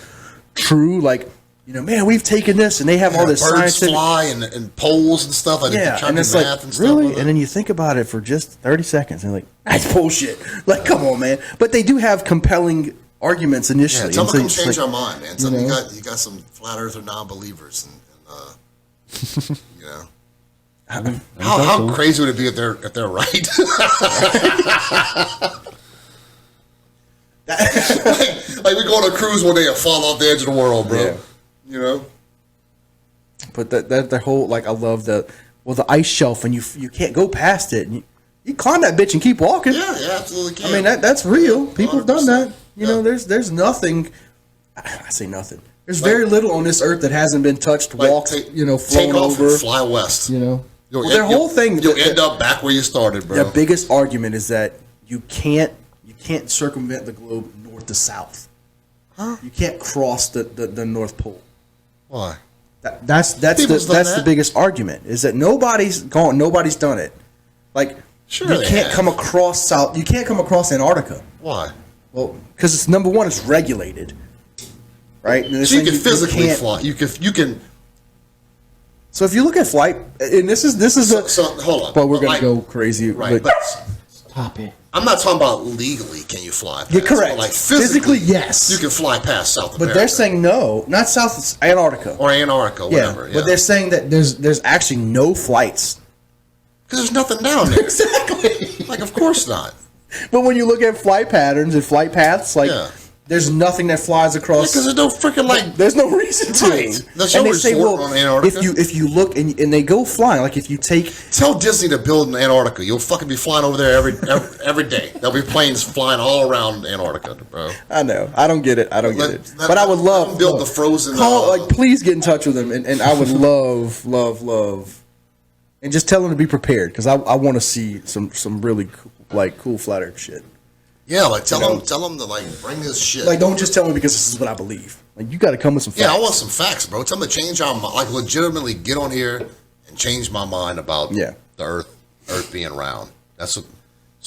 Speaker 1: true, like, you know, man, we've taken this and they have all this
Speaker 3: birds
Speaker 1: scientific
Speaker 3: fly and poles and stuff. Like
Speaker 1: and it's like really, and then you think about it for just 30 seconds and like that's bullshit. Like, come on, man. But they do have compelling arguments initially.
Speaker 3: Yeah, tell them
Speaker 1: and
Speaker 3: to change
Speaker 1: like,
Speaker 3: our mind, man. Tell them you got some flat earther non-believers, and you know. How crazy would it be if they're right? like we go on a cruise one day and fall off the edge of the world, bro.
Speaker 1: Yeah.
Speaker 3: You know.
Speaker 1: But that whole, like, I love the ice shelf and you can't go past it. And you climb that bitch and keep walking.
Speaker 3: Yeah, absolutely can.
Speaker 1: I mean that's real. People have done that.
Speaker 3: 100%.
Speaker 1: You know, there's nothing. I say nothing. There's very little on this earth that hasn't been touched, walked, flown
Speaker 3: take off
Speaker 1: over.
Speaker 3: and fly west.
Speaker 1: You know,
Speaker 3: Their whole thing. You'll end up back where you started, bro.
Speaker 1: The biggest argument is that you can't circumvent the globe north to south.
Speaker 3: Huh?
Speaker 1: You can't cross the North Pole.
Speaker 3: Why?
Speaker 1: That's the biggest argument is that nobody's done it. Like,
Speaker 3: sure,
Speaker 1: you can't come across south. You can't come across Antarctica.
Speaker 3: Why?
Speaker 1: Well, because it's number one, it's regulated, right? And
Speaker 3: so you can physically fly. You can.
Speaker 1: So if you look at flight, and this is
Speaker 3: hold on.
Speaker 1: But we're gonna go crazy,
Speaker 3: right?
Speaker 1: But
Speaker 3: stop it. I'm not talking about legally. Can you fly?
Speaker 1: You're correct.
Speaker 3: Like
Speaker 1: physically, yes.
Speaker 3: You can fly past South America.
Speaker 1: But they're saying no, not South Antarctica
Speaker 3: or Antarctica, whatever.
Speaker 1: Yeah. But they're saying that there's actually no flights
Speaker 3: because there's nothing down there.
Speaker 1: Exactly.
Speaker 3: Like, of course not.
Speaker 1: But when you look at flight patterns and flight paths, like there's nothing that flies across.
Speaker 3: Because there's no freaking
Speaker 1: there's no reason to.
Speaker 3: Right. There's no resort on Antarctica.
Speaker 1: If you look and they go flying, like if you tell
Speaker 3: Disney to build in Antarctica, you'll fucking be flying over there every day. There'll be planes flying all around Antarctica, bro.
Speaker 1: I know. I don't get it. But I would love
Speaker 3: build the frozen.
Speaker 1: Please get in touch with them, and I would love, and just tell them to be prepared because I want to see some really cool flat Earth shit.
Speaker 3: Yeah, like tell them to like bring this shit.
Speaker 1: Like, don't just tell me because this is what I believe. Like, you got to come with some facts.
Speaker 3: Yeah, I want some facts, bro. Tell them to change our mind. Like, legitimately get on here and change my mind about the Earth being round. That's what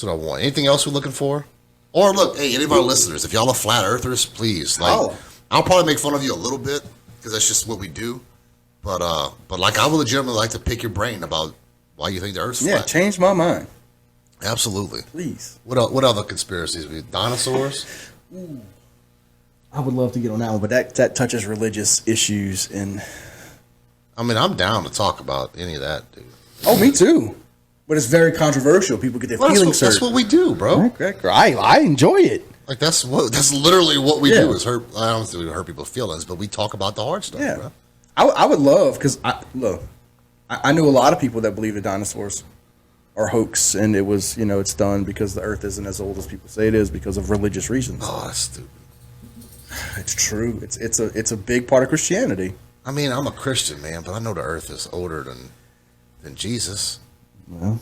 Speaker 3: I want. Anything else we're looking for? Or look, hey, any of our listeners, if y'all are flat earthers, please. Like, I'll probably make fun of you a little bit because that's just what we do. But like, I would legitimately like to pick your brain about why you think the Earth's flat.
Speaker 1: Yeah, change my mind.
Speaker 3: Absolutely.
Speaker 1: Please.
Speaker 3: What other conspiracies? Dinosaurs?
Speaker 1: Ooh. I would love to get on that one, but that touches religious issues and.
Speaker 3: I mean, I'm down to talk about any of that, dude.
Speaker 1: Oh, me too. But it's very controversial. People get their feelings hurt.
Speaker 3: That's what we do, bro.
Speaker 1: I enjoy it.
Speaker 3: Like that's literally what we do is hurt. I don't think we hurt people's feelings, but we talk about the hard stuff, bro.
Speaker 1: I would love because I know a lot of people that believe the dinosaurs are hoax, and it was, it's done because the Earth isn't as old as people say it is because of religious reasons.
Speaker 3: Oh, that's stupid.
Speaker 1: It's true. It's a big part of Christianity.
Speaker 3: I mean, I'm a Christian, man, but I know the Earth is older than Jesus.
Speaker 1: Well,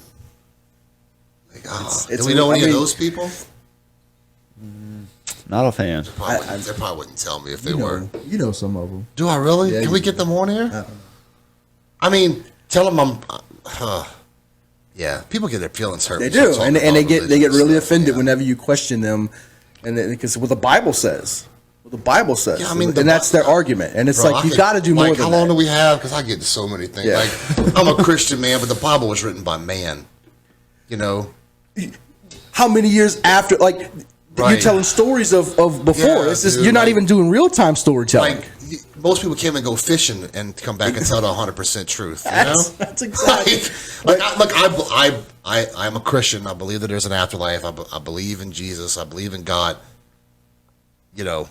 Speaker 3: do we know any of those people?
Speaker 2: Not offhand.
Speaker 3: They probably wouldn't tell me if they were.
Speaker 1: You know some of them.
Speaker 3: Do I really? Can we get them on here? I mean, tell them I'm. Yeah, people get their feelings hurt.
Speaker 1: They
Speaker 3: when you
Speaker 1: do,
Speaker 3: talk
Speaker 1: and
Speaker 3: about
Speaker 1: they get
Speaker 3: religion
Speaker 1: really
Speaker 3: and stuff,
Speaker 1: offended
Speaker 3: yeah.
Speaker 1: whenever you question them, and because what the Bible says. What the Bible says,
Speaker 3: Yeah, I mean,
Speaker 1: and that's their argument, and it's
Speaker 3: Bro,
Speaker 1: like
Speaker 3: I
Speaker 1: you got to do more
Speaker 3: like,
Speaker 1: than
Speaker 3: how long
Speaker 1: that.
Speaker 3: do we have? Because I get so many things.
Speaker 1: Yeah.
Speaker 3: Like, I'm a Christian man, but the Bible was written by man. You know,
Speaker 1: How many years after? Like you're
Speaker 3: Right.
Speaker 1: telling stories of before.
Speaker 3: Yeah,
Speaker 1: It's just
Speaker 3: dude,
Speaker 1: you're not
Speaker 3: like-
Speaker 1: even doing real time storytelling.
Speaker 3: like most people can't even go fishing and come back and tell the 100% truth. You know,
Speaker 1: That's exactly.
Speaker 3: I'm a Christian. I believe that there's an afterlife. I believe in Jesus. I believe in God. You know,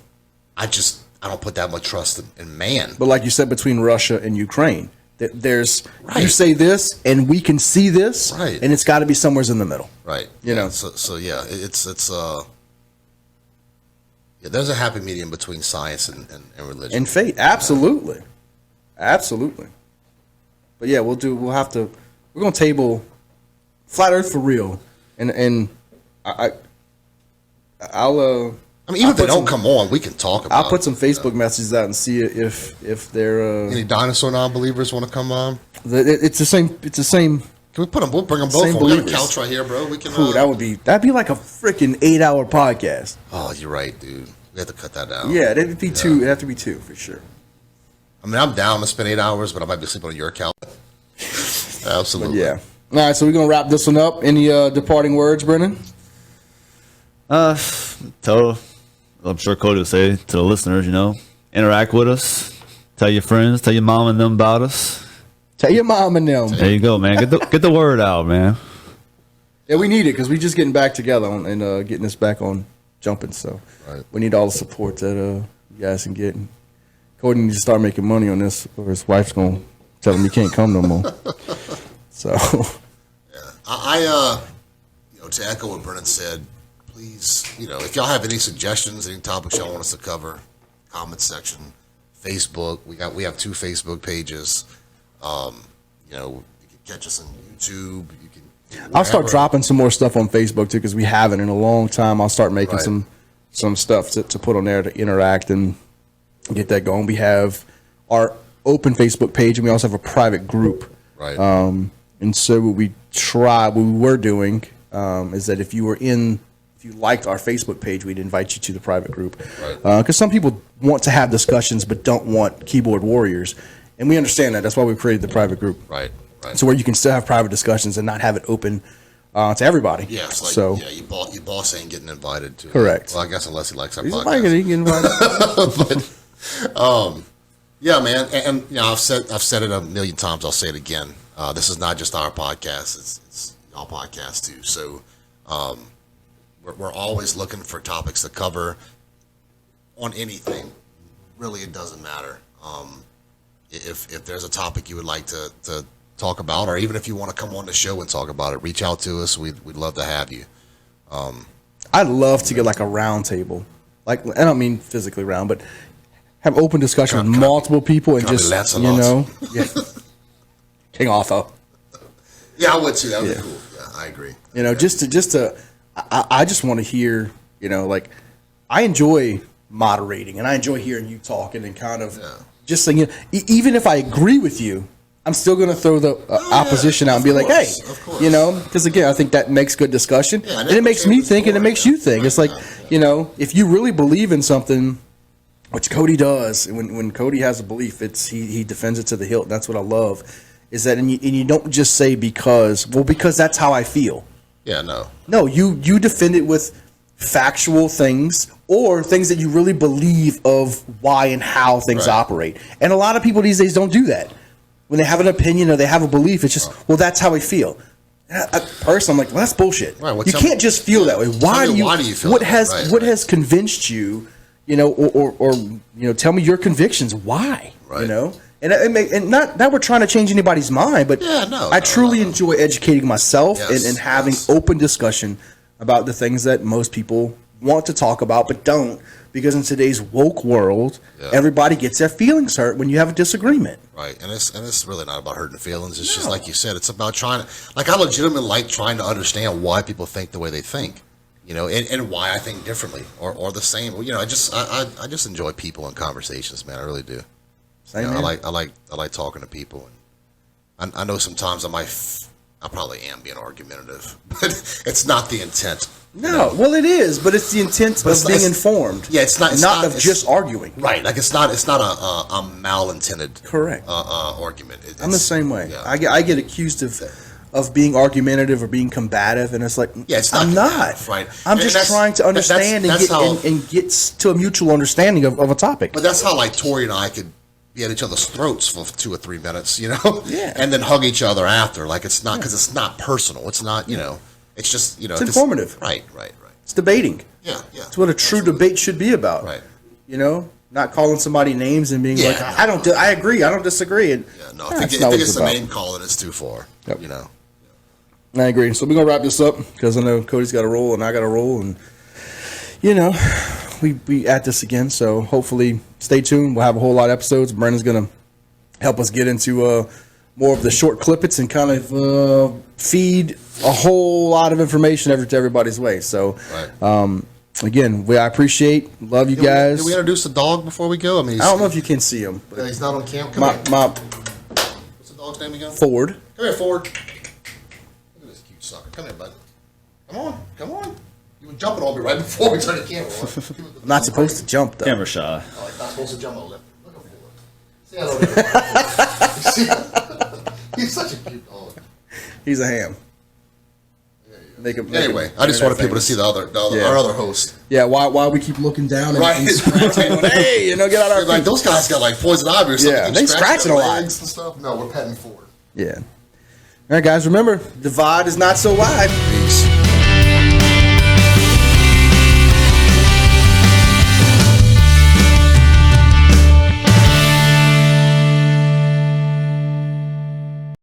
Speaker 3: I don't put that much trust in man.
Speaker 1: But like you said, between Russia and Ukraine, there's you
Speaker 3: Right.
Speaker 1: say this, and we can see this,
Speaker 3: Right.
Speaker 1: and it's got to be somewhere in the middle.
Speaker 3: Right.
Speaker 1: You know.
Speaker 3: So yeah, yeah, there's a happy medium between science and religion.
Speaker 1: And fate, absolutely, absolutely. But yeah, we're gonna table flat Earth for real, and I'll
Speaker 3: I mean, even if they
Speaker 1: put
Speaker 3: don't
Speaker 1: some-
Speaker 3: come on, we can talk about
Speaker 1: I'll put some
Speaker 3: it.
Speaker 1: Facebook messages out and see if they're
Speaker 3: Any dinosaur non-believers want to come on?
Speaker 1: it's the same. It's the same.
Speaker 3: Can we put them? We'll bring them both
Speaker 1: Same
Speaker 3: on. We got a
Speaker 1: believers.
Speaker 3: couch right here, bro. We can.
Speaker 1: Ooh, that'd be like a freaking 8-hour podcast.
Speaker 3: Oh, you're right, dude. We have to cut that down.
Speaker 1: Yeah, it'd be two. It'd have to be two for sure.
Speaker 3: I mean, I'm down to spend 8 hours, but I might be sleeping on your couch. Absolutely.
Speaker 1: Yeah. All right, so we're gonna wrap this one up. Any departing words, Brennan?
Speaker 2: I'm sure Coty will say to the listeners, interact with us. Tell your friends, tell your mom and them about us.
Speaker 1: Tell your mom and them.
Speaker 2: There you go, man. Get the word out, man.
Speaker 1: Yeah, we need it because we just getting back together and getting this back on jumping. So
Speaker 3: Right.
Speaker 1: we need all the support that you guys can get. And Coty needs to start making money on this, or his wife's gonna tell him he can't come no more. So
Speaker 3: To echo what Brennan said, please, if y'all have any suggestions, any topics y'all want us to cover, comment section, Facebook. We have 2 Facebook pages. You can catch us on YouTube. You can.
Speaker 1: I'll start
Speaker 3: wherever.
Speaker 1: dropping some more stuff on Facebook too because we haven't in a long time. I'll start making
Speaker 3: Right.
Speaker 1: some stuff to put on there to interact and get that going. We have our open Facebook page and we also have a private group.
Speaker 3: Right.
Speaker 1: And so what we were doing is that if you liked our Facebook page, we'd invite you to the private group.
Speaker 3: Right.
Speaker 1: Because some people want to have discussions but don't want keyboard warriors. And we understand that. That's why we created the private group.
Speaker 3: Right. Right.
Speaker 1: So where you can still have private discussions and not have it open to everybody.
Speaker 3: Yeah, it's like,
Speaker 1: so
Speaker 3: your boss ain't getting invited to.
Speaker 1: Correct.
Speaker 3: Well, I guess unless he likes our
Speaker 1: he's
Speaker 3: podcast.
Speaker 1: invited, he can invite.
Speaker 3: Yeah, man, and I've said it a million times. I'll say it again. This is not just our podcast; it's y'all podcast too. So, we're always looking for topics to cover on anything. Really, it doesn't matter. If there's a topic you would like to talk about, or even if you want to come on the show and talk about it, reach out to us. We'd love to have you.
Speaker 1: I'd love to get like a round table. Like, I don't mean physically round, but have open discussion with multiple people and
Speaker 3: Can I be
Speaker 1: just,
Speaker 3: Lancelot?
Speaker 1: yeah. King Arthur.
Speaker 3: Yeah, I would too. That would
Speaker 1: Yeah.
Speaker 3: be cool. Yeah, I agree.
Speaker 1: I just want to hear, like, I enjoy moderating and I enjoy hearing you talking and kind of just saying, even if I agree with you, I'm still going to throw the opposition out and be like, hey,
Speaker 3: of course.
Speaker 1: because again, I think that makes good discussion.
Speaker 3: Yeah,
Speaker 1: and it makes me think and it makes you think.
Speaker 3: Right,
Speaker 1: It's like,
Speaker 3: yeah.
Speaker 1: If you really believe in something, which Coty does, and when Coty has a belief, he defends it to the hilt. That's what I love, is that, and you don't just say because that's how I feel.
Speaker 3: Yeah, no.
Speaker 1: No, you defend it with factual things or things that you really believe of why and how things
Speaker 3: Right.
Speaker 1: operate. And a lot of people these days don't do that. When they have an opinion or they have a belief, it's just, well, that's how I feel. Personally, I'm like, well, that's bullshit.
Speaker 3: Right, well,
Speaker 1: you
Speaker 3: tell
Speaker 1: can't
Speaker 3: me-
Speaker 1: just feel that way. Why
Speaker 3: tell me
Speaker 1: do you?
Speaker 3: why do you feel
Speaker 1: what
Speaker 3: that way?
Speaker 1: has
Speaker 3: Right,
Speaker 1: what
Speaker 3: right.
Speaker 1: has convinced you? Or tell me your convictions. Why?
Speaker 3: Right.
Speaker 1: And not that we're trying to change anybody's mind, but
Speaker 3: Yeah, no,
Speaker 1: I
Speaker 3: no,
Speaker 1: truly
Speaker 3: no.
Speaker 1: enjoy educating myself
Speaker 3: Yes,
Speaker 1: and having
Speaker 3: yes.
Speaker 1: open discussion about the things that most people want to talk about but don't, because in today's woke world,
Speaker 3: Yeah.
Speaker 1: everybody gets their feelings hurt when you have a disagreement.
Speaker 3: Right, and it's really not about hurting feelings. It's just like you said. It's about trying to, I legitimately like trying to understand why people think the way they think, and why I think differently or the same. I just enjoy people and conversations, man. I really do.
Speaker 1: Same
Speaker 3: I
Speaker 1: here.
Speaker 3: like talking to people, and I know sometimes I might I probably am being argumentative, but it's not the intent.
Speaker 1: No, well, it is, but it's the intent of being informed.
Speaker 3: Yeah, it's not
Speaker 1: of just arguing.
Speaker 3: Right, like it's not a malintended
Speaker 1: Correct.
Speaker 3: argument.
Speaker 1: I'm the same way.
Speaker 3: Yeah.
Speaker 1: I get accused of being argumentative or being combative, and it's like,
Speaker 3: it's not
Speaker 1: I'm not.
Speaker 3: Right.
Speaker 1: I'm just trying to understand and get to a mutual understanding of a topic.
Speaker 3: But that's how like Tori and I could be at each other's throats for 2 or 3 minutes, Yeah. And then hug each other after. Like it's not because it's not personal. It's not, It's just,
Speaker 1: It's informative.
Speaker 3: Right.
Speaker 1: It's debating.
Speaker 3: Yeah.
Speaker 1: It's what a true debate should be about.
Speaker 3: Right.
Speaker 1: Not calling somebody names and being like, I agree, I don't disagree. And
Speaker 3: I think it's the name calling is too far.
Speaker 1: Yep. I agree. So we're gonna wrap this up because I know Cody's got a roll and I got a roll, and we at this again. So hopefully, stay tuned. We'll have a whole lot of episodes. Brennan's gonna help us get into more of the short clippets and kind of feed a whole lot of information to everybody's way. So, again, I love you guys.
Speaker 3: Did we introduce the dog before we go? I mean,
Speaker 1: I don't know if you can see him. But
Speaker 3: he's not on camera. Come here. What's the dog's name again?
Speaker 1: Ford.
Speaker 3: Come here, Ford. Look at this cute sucker. Come here, bud. Come on. You were jumping on me right before we turned the camera on.
Speaker 1: I'm not supposed to jump, though.
Speaker 2: Camera shy.
Speaker 3: Oh, he's not supposed to jump on lip. Look at Ford. See he's such a cute dog.
Speaker 1: He's a ham.
Speaker 3: Anyway, I just wanted people to see our other host.
Speaker 1: Yeah, why we keep looking down and
Speaker 3: Right.
Speaker 1: scratching? Hey, get out our
Speaker 3: like those guys got like poison ivy or something.
Speaker 1: Yeah, they scratching a lot.
Speaker 3: And stuff. No, we're petting Ford.
Speaker 1: Yeah. All right, guys, remember, divide is not so wide.
Speaker 3: Peace.